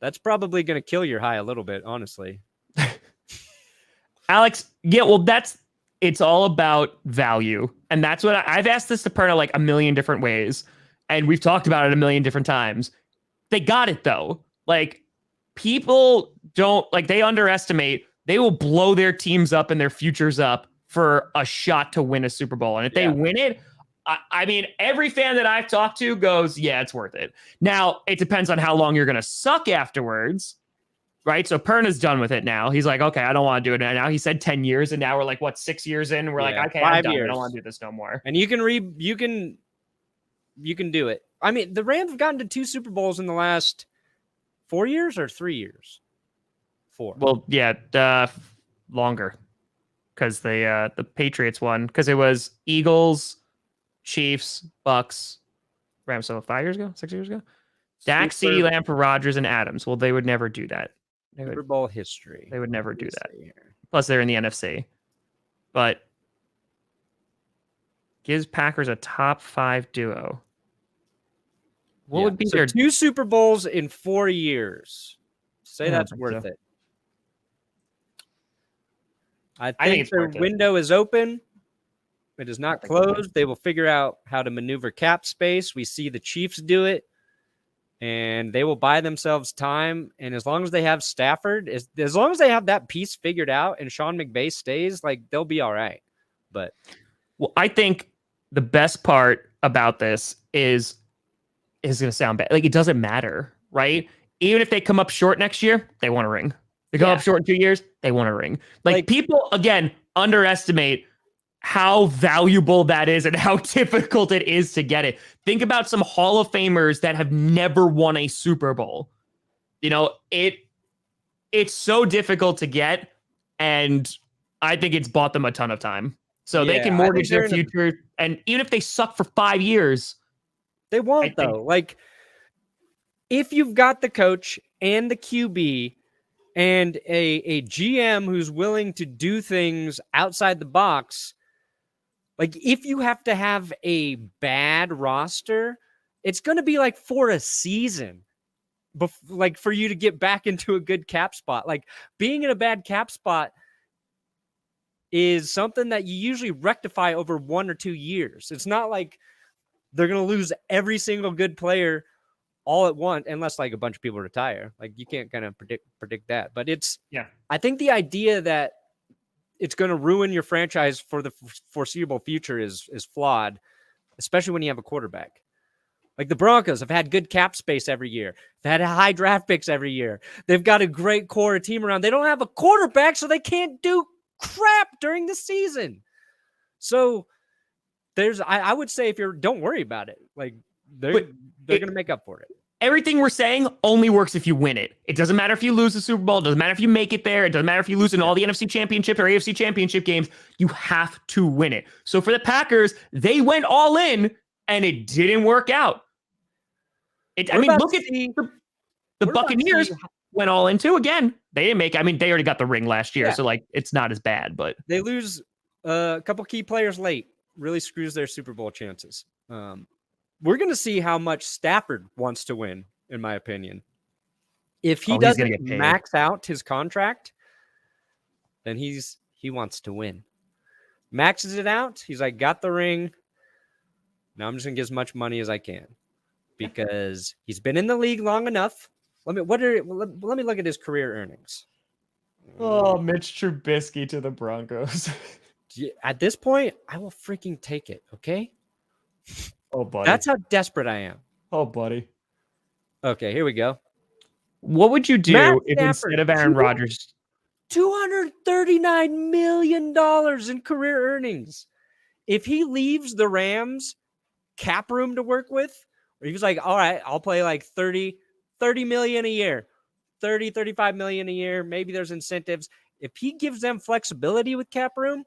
Speaker 1: That's probably going to kill your high a little bit, honestly.
Speaker 2: Alex, yeah, well, it's all about value. And that's what I've asked this to Perna like a million different ways. And we've talked about it a million different times. They got it though. Like people don't they underestimate. They will blow their teams up and their futures up for a shot to win a Super Bowl. And if they win it, I mean, every fan that I've talked to goes, yeah, it's worth it. Now, it depends on how long you're going to suck afterwards, right? So Perna's done with it now. He's like, okay, I don't want to do it now. He said 10 years, and now we're like, 6 years in? We're like, okay, I'm done. I don't want to do this no more.
Speaker 1: And you can do it. I mean, the Rams have gotten to 2 Super Bowls in the last 4 years or 3 years? 4.
Speaker 2: Well, yeah, longer because the Patriots won because it was Eagles, Chiefs, Bucks, Rams. So 5 years ago, 6 years ago. Dak, CeeDee Lamb for Rodgers and Adams. Well, they would never do that.
Speaker 1: Super Bowl history.
Speaker 2: They would never do that. Plus, they're in the NFC. But gives Packers a top 5 duo. What would be their
Speaker 1: 2 Super Bowls in 4 years? Say that's worth it. I think their window is open. It is not closed. They will figure out how to maneuver cap space. We see the Chiefs do it, and they will buy themselves time. And as long as they have Stafford, as long as they have that piece figured out and Sean McVay stays, they'll be all right. But
Speaker 2: I think the best part about this is going to sound bad. It doesn't matter, right? Even if they come up short next year, they want a ring. They come up short in 2 years, they want a ring. People, again, underestimate how valuable that is and how difficult it is to get it. Think about some Hall of Famers that have never won a Super Bowl. It's so difficult to get, and I think it's bought them a ton of time. So they can mortgage their future, and even if they suck for 5 years,
Speaker 1: they won't, though. If you've got the coach and the QB and a GM who's willing to do things outside the box, if you have to have a bad roster, it's going to be for a season, for you to get back into a good cap spot. Being in a bad cap spot is something that you usually rectify over 1 or 2 years. It's not like they're going to lose every single good player all at once, unless a bunch of people retire. You can't kind of predict that. But I think the idea that it's going to ruin your franchise for the foreseeable future is flawed, especially when you have a quarterback. The Broncos have had good cap space every year. They've had high draft picks every year. They've got a great core team around. They don't have a quarterback, so they can't do crap during the season. So I would say don't worry about it. They're going to make up for it.
Speaker 2: Everything we're saying only works if you win it. It doesn't matter if you lose the Super Bowl. It doesn't matter if you make it there. It doesn't matter if you lose in all the NFC Championship or AFC Championship games. You have to win it. So for the Packers, they went all in, and it didn't work out. Look at the Buccaneers went all in too. Again, they didn't make. They already got the ring last year, so it's not as bad. But
Speaker 1: they lose a couple key players late. really screws their Super Bowl chances. We're going to see how much Stafford wants to win, in my opinion. If he
Speaker 2: He's gonna
Speaker 1: doesn't
Speaker 2: get paid.
Speaker 1: max out his contract, then he wants to win. Maxes it out. He's like, got the ring. Now I'm just going to get as much money as I can because he's been in the league long enough. Let me look at his career earnings.
Speaker 2: Oh, Mitch Trubisky to the Broncos.
Speaker 1: At this point, I will freaking take it, okay?
Speaker 2: Oh, buddy.
Speaker 1: That's how desperate I am.
Speaker 2: Oh, buddy.
Speaker 1: Okay, here we go.
Speaker 2: What would you do
Speaker 1: Matt
Speaker 2: if
Speaker 1: Stafford,
Speaker 2: instead of Aaron Rodgers?
Speaker 1: $239 million in career earnings. If he leaves the Rams cap room to work with, or he was like, all right, I'll play like 30 million a year, 35 million a year. Maybe there's incentives. If he gives them flexibility with cap room,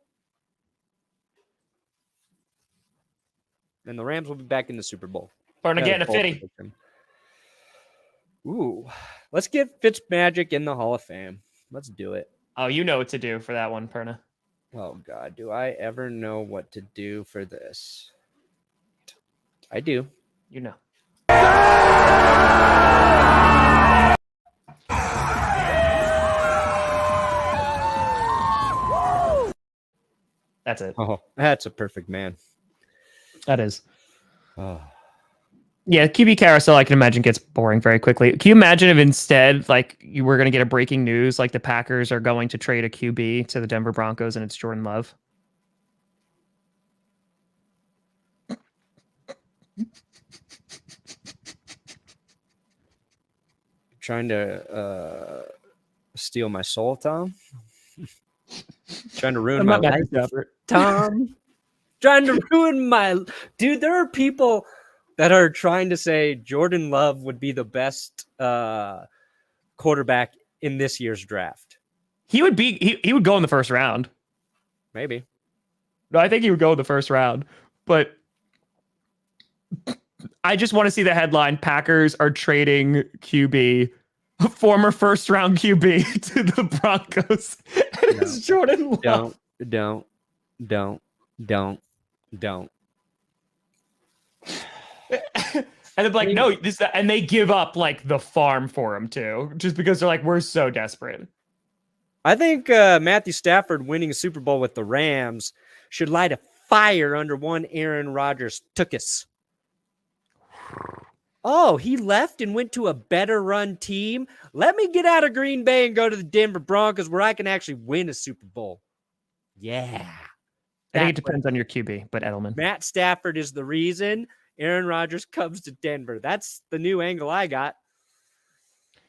Speaker 1: then the Rams will be back in the Super Bowl.
Speaker 2: Perna getting a fitty.
Speaker 1: Ooh, let's get Fitzmagic in the Hall of Fame. Let's do it.
Speaker 2: Oh, you know what to do for that one, Perna.
Speaker 1: Oh, God. Do I ever know what to do for this? I do.
Speaker 2: You know. That's it.
Speaker 1: Oh, that's a perfect man.
Speaker 2: That is.
Speaker 1: Oh.
Speaker 2: Yeah, QB carousel, I can imagine, gets boring very quickly. Can you imagine if instead, like, you were going to get a breaking news, like the Packers are going to trade a QB to the Denver Broncos and it's Jordan Love?
Speaker 1: Trying to steal my soul, Tom? Trying to ruin my life, Tom? Trying to ruin my... Dude, there are people that are trying to say Jordan Love would be the best quarterback in this year's draft.
Speaker 2: He would be. He would go in the first round.
Speaker 1: Maybe.
Speaker 2: No, I think he would go in the first round. But I just want to see the headline: Packers are trading QB, former first round QB, to the Broncos. And it's Jordan Love.
Speaker 1: Don't.
Speaker 2: And they're like, no, and they give up like the farm for him too, just because they're like, we're so desperate.
Speaker 1: I think Matthew Stafford winning a Super Bowl with the Rams should light a fire under one Aaron Rodgers tuchus. Oh, he left and went to a better run team. Let me get out of Green Bay and go to the Denver Broncos where I can actually win a Super Bowl. Yeah.
Speaker 2: I think it depends on your QB, but Edelman.
Speaker 1: Matt Stafford is the reason Aaron Rodgers comes to Denver. That's the new angle I got.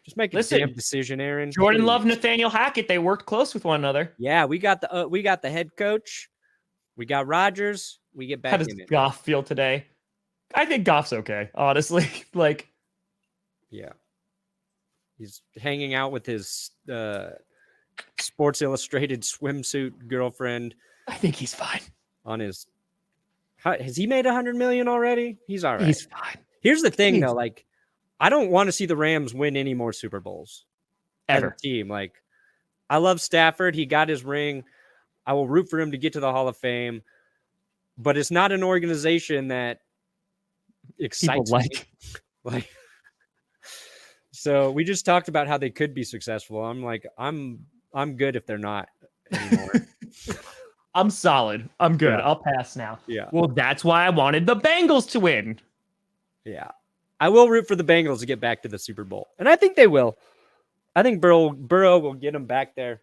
Speaker 1: Just make a damn decision, Aaron.
Speaker 2: Jordan Love, Nathaniel Hackett, they worked close with one another.
Speaker 1: Yeah, we got the head coach. We got Rodgers. We get back in it.
Speaker 2: How does Goff feel today? I think Goff's okay, honestly. Like,
Speaker 1: yeah. He's hanging out with his Sports Illustrated swimsuit girlfriend.
Speaker 2: I think he's fine.
Speaker 1: On his, has he made $100 million already? He's all right.
Speaker 2: He's fine.
Speaker 1: Here's the thing, though. Like, I don't want to see the Rams win any more Super Bowls
Speaker 2: ever.
Speaker 1: As a team. Like, I love Stafford. He got his ring. I will root for him to get to the Hall of Fame. But it's not an organization that excites
Speaker 2: people
Speaker 1: me. Like, so we just talked about how they could be successful. I'm like, I'm good if they're not anymore.
Speaker 2: I'm solid. I'm good.
Speaker 1: Yeah.
Speaker 2: I'll pass now.
Speaker 1: Yeah.
Speaker 2: Well, that's why I wanted the Bengals to win.
Speaker 1: Yeah. I will root for the Bengals to get back to the Super Bowl. And I think they will. I think Burrow will get them back there.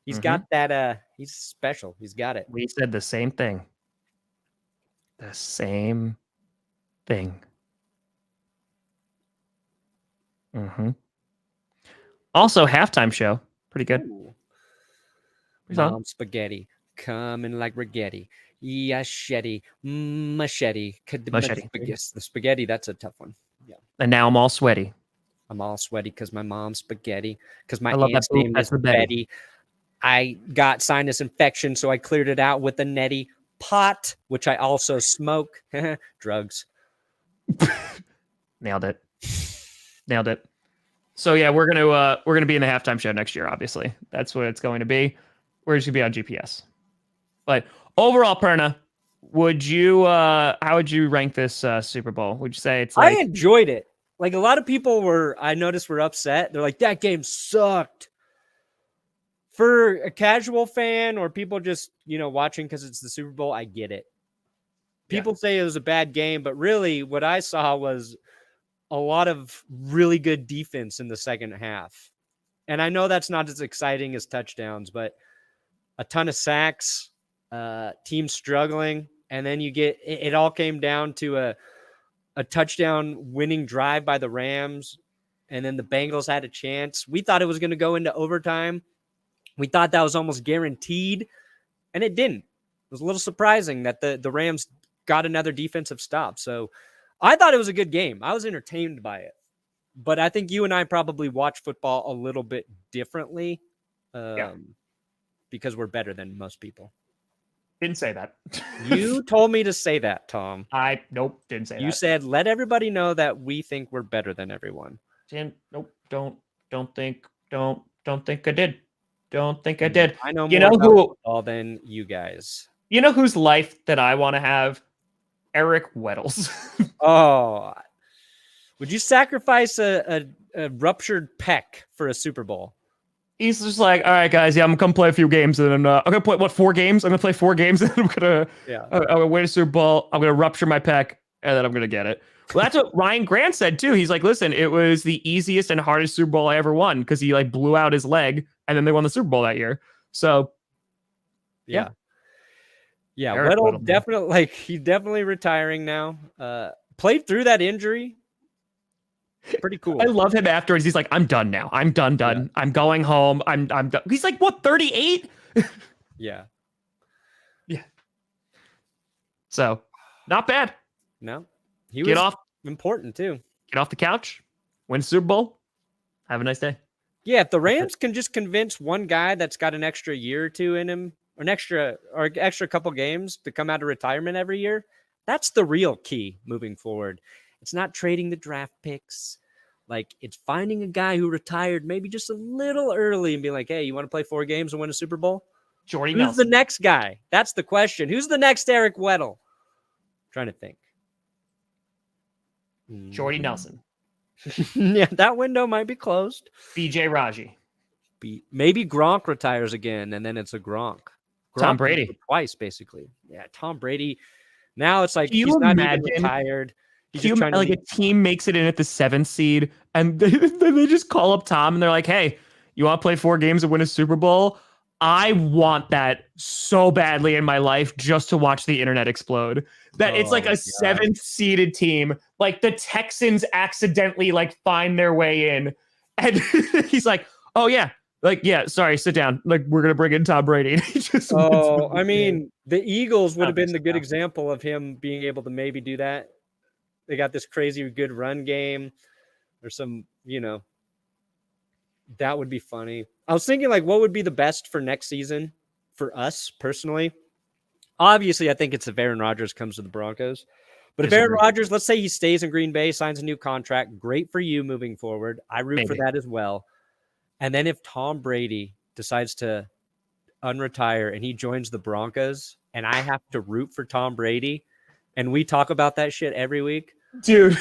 Speaker 1: He's got that. He's special. He's got it.
Speaker 2: We said the same thing. The same thing. Also, halftime show. Pretty good.
Speaker 1: Mom spaghetti. Coming like rigetti. Yasheti. Machete. The spaghetti, that's a tough one. Yeah.
Speaker 2: And now I'm all sweaty.
Speaker 1: I'm all sweaty because my mom's spaghetti. Because my
Speaker 2: aunt's
Speaker 1: name is Betty. I got sinus infection, so I cleared it out with a neti pot, which I also smoke. Drugs.
Speaker 2: Nailed it. So yeah, we're gonna be in the halftime show next year. Obviously, that's what it's going to be. We're just gonna be on GPS. But overall, Perna, Would you how would you rank this Super Bowl? Would you say it's
Speaker 1: I
Speaker 2: like
Speaker 1: enjoyed it. Like a lot of people I noticed were upset. They're like, that game sucked. For a casual fan or people just, watching because it's the Super Bowl, I get it. People say it was a bad game, but really what I saw was a lot of really good defense in the second half. And I know that's not as exciting as touchdowns, but a ton of sacks, teams struggling, and then you get it all came down to a touchdown winning drive by the Rams, and then the Bengals had a chance. We thought it was going to go into overtime. We thought that was almost guaranteed, and it didn't. It was a little surprising that the Rams got another defensive stop. So I thought it was a good game. I was entertained by it. But I think you and I probably watch football a little bit differently because we're better than most people.
Speaker 2: didn't say that.
Speaker 1: You told me to say that, Tom.
Speaker 2: Nope, didn't say that.
Speaker 1: You said, let everybody know that we think we're better than everyone.
Speaker 2: Nope, don't think I did. Don't think I did.
Speaker 1: I know more about football than you guys.
Speaker 2: You know whose life that I want to have? Eric Weddle's.
Speaker 1: Oh, would you sacrifice a ruptured pec for a Super Bowl?
Speaker 2: He's just like, all right, guys, I'm gonna come play a few games, and then I'm gonna play 4 games. I'm gonna play 4 games, and I'm gonna win a Super Bowl. I'm gonna rupture my pec, and then I'm gonna get it. Well, that's what Ryan Grant said too. He's like, listen, it was the easiest and hardest Super Bowl I ever won because he like blew out his leg, and then they won the Super Bowl that year. So,
Speaker 1: yeah. Weddle definitely he's definitely retiring now. Played through that injury. Pretty cool.
Speaker 2: I love him afterwards. He's like, I'm done now. I'm done. Yeah. I'm going home. I'm done. He's like, what, 38?
Speaker 1: Yeah.
Speaker 2: So, not bad.
Speaker 1: No. He was important too.
Speaker 2: Get off the couch, win Super Bowl, have a nice day.
Speaker 1: Yeah, if the Rams can just convince one guy that's got an extra year or two in him, or an extra couple games to come out of retirement every year, that's the real key moving forward. It's not trading the draft picks. Like, it's finding a guy who retired maybe just a little early and be like, hey, you want to play 4 games and win a Super Bowl?
Speaker 2: Jordy
Speaker 1: Who's
Speaker 2: Nelson.
Speaker 1: the next guy? That's the question. Who's the next Eric Weddle? I'm trying to think.
Speaker 2: Jordy Nelson.
Speaker 1: Yeah, that window might be closed.
Speaker 2: BJ Raji.
Speaker 1: Maybe Gronk retires again, and then it's a Gronk.
Speaker 2: Tom Brady.
Speaker 1: Twice, basically. Yeah, Tom Brady. Now it's like
Speaker 2: he's
Speaker 1: not even retired. He's just trying
Speaker 2: to a team makes it in at the 7th seed, and they just call up Tom, and they're like, hey, you want to play 4 games and win a Super Bowl? I want that so badly in my life just to watch the internet explode. That it's like a 7th seeded team. Like the Texans accidentally find their way in. And he's like, oh yeah. Sorry, sit down. We're going to bring in Tom Brady.
Speaker 1: I mean, the Eagles would have been the good example of him being able to maybe do that. They got this crazy good run game or some, that would be funny. I was thinking what would be the best for next season for us personally? Obviously, I think it's if Aaron Rodgers comes to the Broncos. But if Aaron Rodgers, let's say he stays in Green Bay, signs a new contract, great for you moving forward. I root for that as well. And then if Tom Brady decides to unretire and he joins the Broncos and I have to root for Tom Brady and we talk about that shit every week.
Speaker 2: Dude,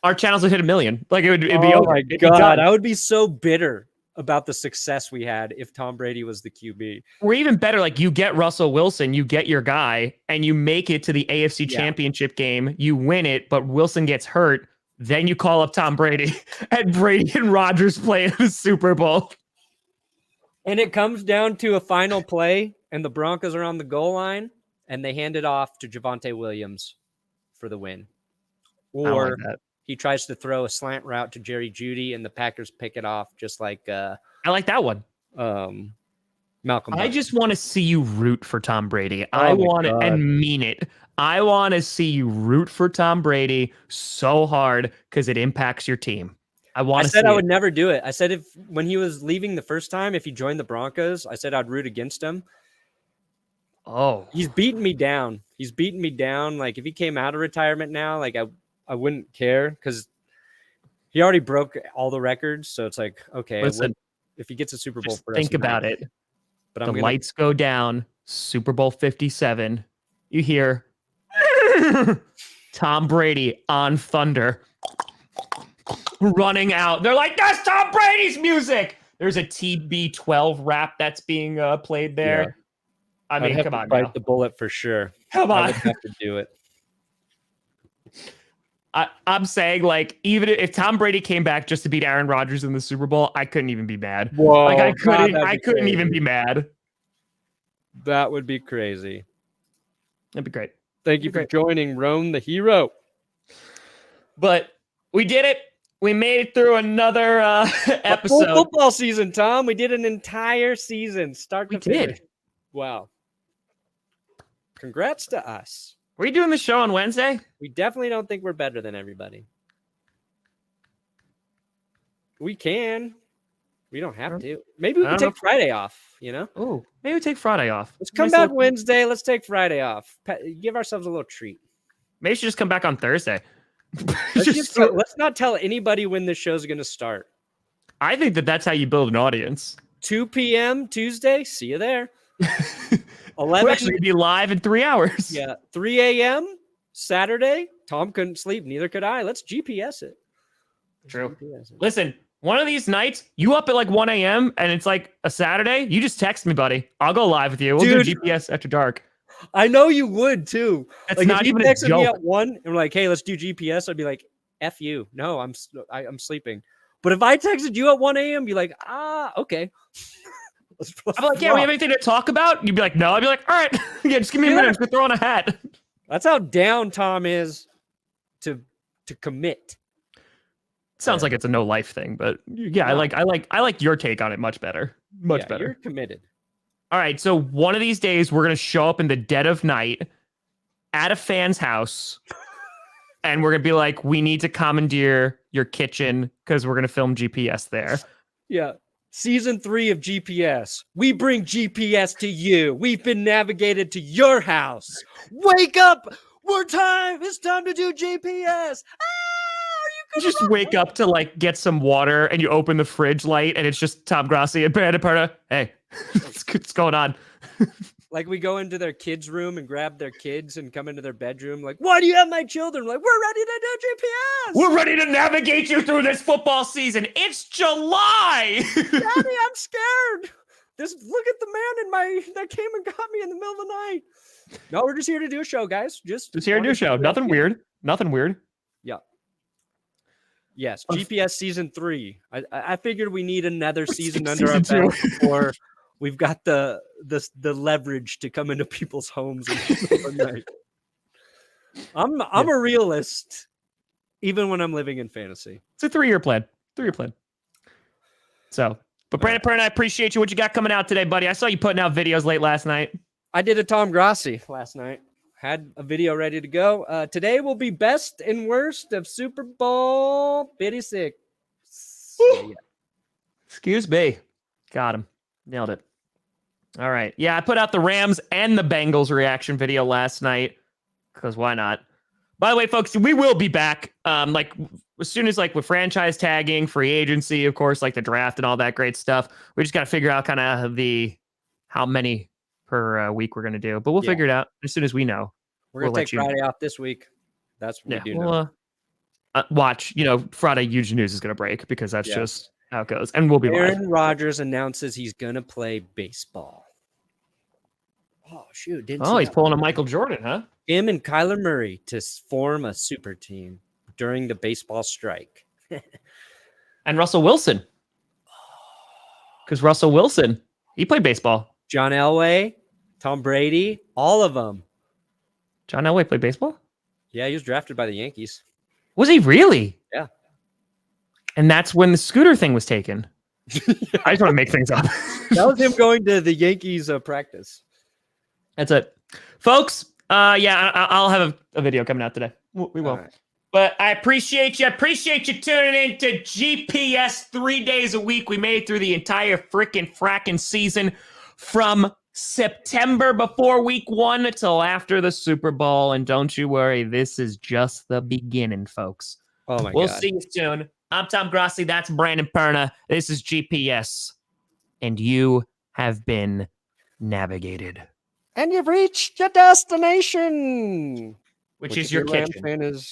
Speaker 2: our channels would hit 1 million. It'd be over.
Speaker 1: Oh my God. I would be so bitter about the success we had if Tom Brady was the QB.
Speaker 2: Or even better, you get Russell Wilson, you get your guy, and you make it to the AFC Championship game. You win it, but Wilson gets hurt. Then you call up Tom Brady, and Brady and Rodgers play in the Super Bowl.
Speaker 1: And it comes down to a final play, and the Broncos are on the goal line, and they hand it off to Javonte Williams for the win. Or he tries to throw a slant route to Jerry Jeudy, and the Packers pick it off just like
Speaker 2: I like that one.
Speaker 1: Malcolm.
Speaker 2: I just want to see you root for Tom Brady. I want it and mean it. I want to see you root for Tom Brady so hard because it impacts your team. I said
Speaker 1: I would never do it. I said when he was leaving the first time, if he joined the Broncos, I said I'd root against him.
Speaker 2: Oh,
Speaker 1: he's beaten me down. If he came out of retirement now, I wouldn't care because he already broke all the records. So it's okay,
Speaker 2: listen,
Speaker 1: if he gets a Super Bowl for us,
Speaker 2: think about it.
Speaker 1: But
Speaker 2: the lights go down, Super Bowl 57. You hear Tom Brady on Thunder. Running out. They're like, that's Tom Brady's music. There's a TB12 rap that's being played there.
Speaker 1: Yeah.
Speaker 2: I mean,
Speaker 1: I'd
Speaker 2: come
Speaker 1: have
Speaker 2: on
Speaker 1: to bite
Speaker 2: now.
Speaker 1: the bullet for sure.
Speaker 2: Come
Speaker 1: I
Speaker 2: on.
Speaker 1: would have to do it.
Speaker 2: I'm saying, like, even if Tom Brady came back just to beat Aaron Rodgers in the Super Bowl, I couldn't even be mad.
Speaker 1: Whoa,
Speaker 2: like, I
Speaker 1: God, that'd
Speaker 2: I
Speaker 1: be
Speaker 2: couldn't even
Speaker 1: crazy.
Speaker 2: be mad.
Speaker 1: That would be crazy.
Speaker 2: That'd be great.
Speaker 1: Thank you for joining Roan the Hero.
Speaker 2: But we did it. We made it through another episode.
Speaker 1: Full football season, Tom. We did an entire season, start to finish.
Speaker 2: Did.
Speaker 1: Wow. Congrats to us.
Speaker 2: Were you doing the show on Wednesday?
Speaker 1: We definitely don't think we're better than everybody. We can. We don't have to. Maybe we can take Friday off, you know?
Speaker 2: Oh, maybe we take Friday off.
Speaker 1: Let's come back Wednesday. Let's take Friday off. Give ourselves a little treat.
Speaker 2: Maybe we should just come back on Thursday.
Speaker 1: Let's not tell anybody when the show's going to start.
Speaker 2: I think that's how you build an audience.
Speaker 1: 2 p.m. Tuesday. See you there.
Speaker 2: 11. We'll actually be live in 3 hours.
Speaker 1: Yeah. 3 a.m. Saturday. Tom couldn't sleep. Neither could I. Let's GPS it.
Speaker 2: True. Listen, one of these nights, you up at like 1 a.m. and it's like a Saturday, you just text me, buddy. I'll go live with you. We'll do GPS after dark.
Speaker 1: I know you would too.
Speaker 2: It's
Speaker 1: like
Speaker 2: not
Speaker 1: if you
Speaker 2: even
Speaker 1: texted
Speaker 2: a joke.
Speaker 1: me at 1 and we're like, hey, let's do GPS. I'd be like, F you. No, I'm sleeping. But if I texted you at 1 a.m., be like, okay.
Speaker 2: I'm like, yeah, we have anything to talk about? You'd be like, no. I'd be like, all right. Yeah, just give me a minute. I'm going to throw on a hat.
Speaker 1: That's how down Tom is to commit.
Speaker 2: Sounds like it's a no life thing, but yeah, no. I like your take on it much better. Much better.
Speaker 1: You're committed.
Speaker 2: All right, so one of these days we're gonna show up in the dead of night at a fan's house, and we're gonna be like, we need to commandeer your kitchen because we're gonna film GPS there.
Speaker 1: Yeah. Season 3 of GPS. We bring GPS to you. We've been navigated to your house. Wake up! It's time to do GPS.
Speaker 2: You just wake up to like get some water and you open the fridge light and it's just Tom Grossi and Perna. Hey, what's going on?
Speaker 1: Like we go into their kids' room and grab their kids and come into their bedroom. Like, why do you have my children? Like, we're ready to do GPS.
Speaker 2: We're ready to navigate you through this football season. It's July.
Speaker 1: Daddy, I'm scared. Look at the man that came and got me in the middle of the night. No, we're just here to do a show, guys. Just
Speaker 2: here to do a show. Nothing weird. Nothing weird.
Speaker 1: Yeah. Yes, GPS season 3. I figured we need another season under our belt before we've got the leverage to come into people's homes in the middle of the night. I'm a realist, even when I'm living in fantasy.
Speaker 2: It's a 3-year plan. 3-year plan. So, but Brandon Perna, I appreciate you. What you got coming out today, buddy? I saw you putting out videos late last night.
Speaker 1: I did a Tom Grossi last night. Had a video ready to go. Today will be best and worst of Super Bowl 56. Yeah.
Speaker 2: Excuse me. Got him. Nailed it. All right. Yeah, I put out the Rams and the Bengals reaction video last night because why not? By the way, folks, we will be back. Like as soon as like with franchise tagging, free agency, of course, like the draft and all that great stuff. We just got to figure out kind of how many per week we're going to do, but we'll figure it out as soon as we know.
Speaker 1: We're going to take Friday off this week. That's what we do know.
Speaker 2: Watch, Friday huge news is going to break because that's just how it goes. And we'll be live.
Speaker 1: Aaron Rodgers announces he's going to play baseball. Oh, shoot.
Speaker 2: He's pulling a Michael Jordan, huh?
Speaker 1: Him and Kyler Murray to form a super team during the baseball strike.
Speaker 2: And Russell Wilson. Because Russell Wilson, he played baseball.
Speaker 1: John Elway, Tom Brady, all of them.
Speaker 2: John Elway played baseball?
Speaker 1: Yeah, he was drafted by the Yankees.
Speaker 2: Was he really?
Speaker 1: Yeah.
Speaker 2: And that's when the scooter thing was taken. I just want to make things up.
Speaker 1: That was him going to the Yankees practice.
Speaker 2: That's it. Folks, I'll have a video coming out today. We will. Right. But I appreciate you. I appreciate you tuning in to GPS 3 days a week. We made it through the entire freaking fracking season from September before week 1 until after the Super Bowl. And don't you worry, this is just the beginning, folks.
Speaker 1: Oh my God.
Speaker 2: We'll see you soon. I'm Tom Grossi. That's Brandon Perna. This is GPS. And you have been navigated.
Speaker 1: And you've reached your destination.
Speaker 2: which is your
Speaker 1: Rams
Speaker 2: kitchen.
Speaker 1: fan is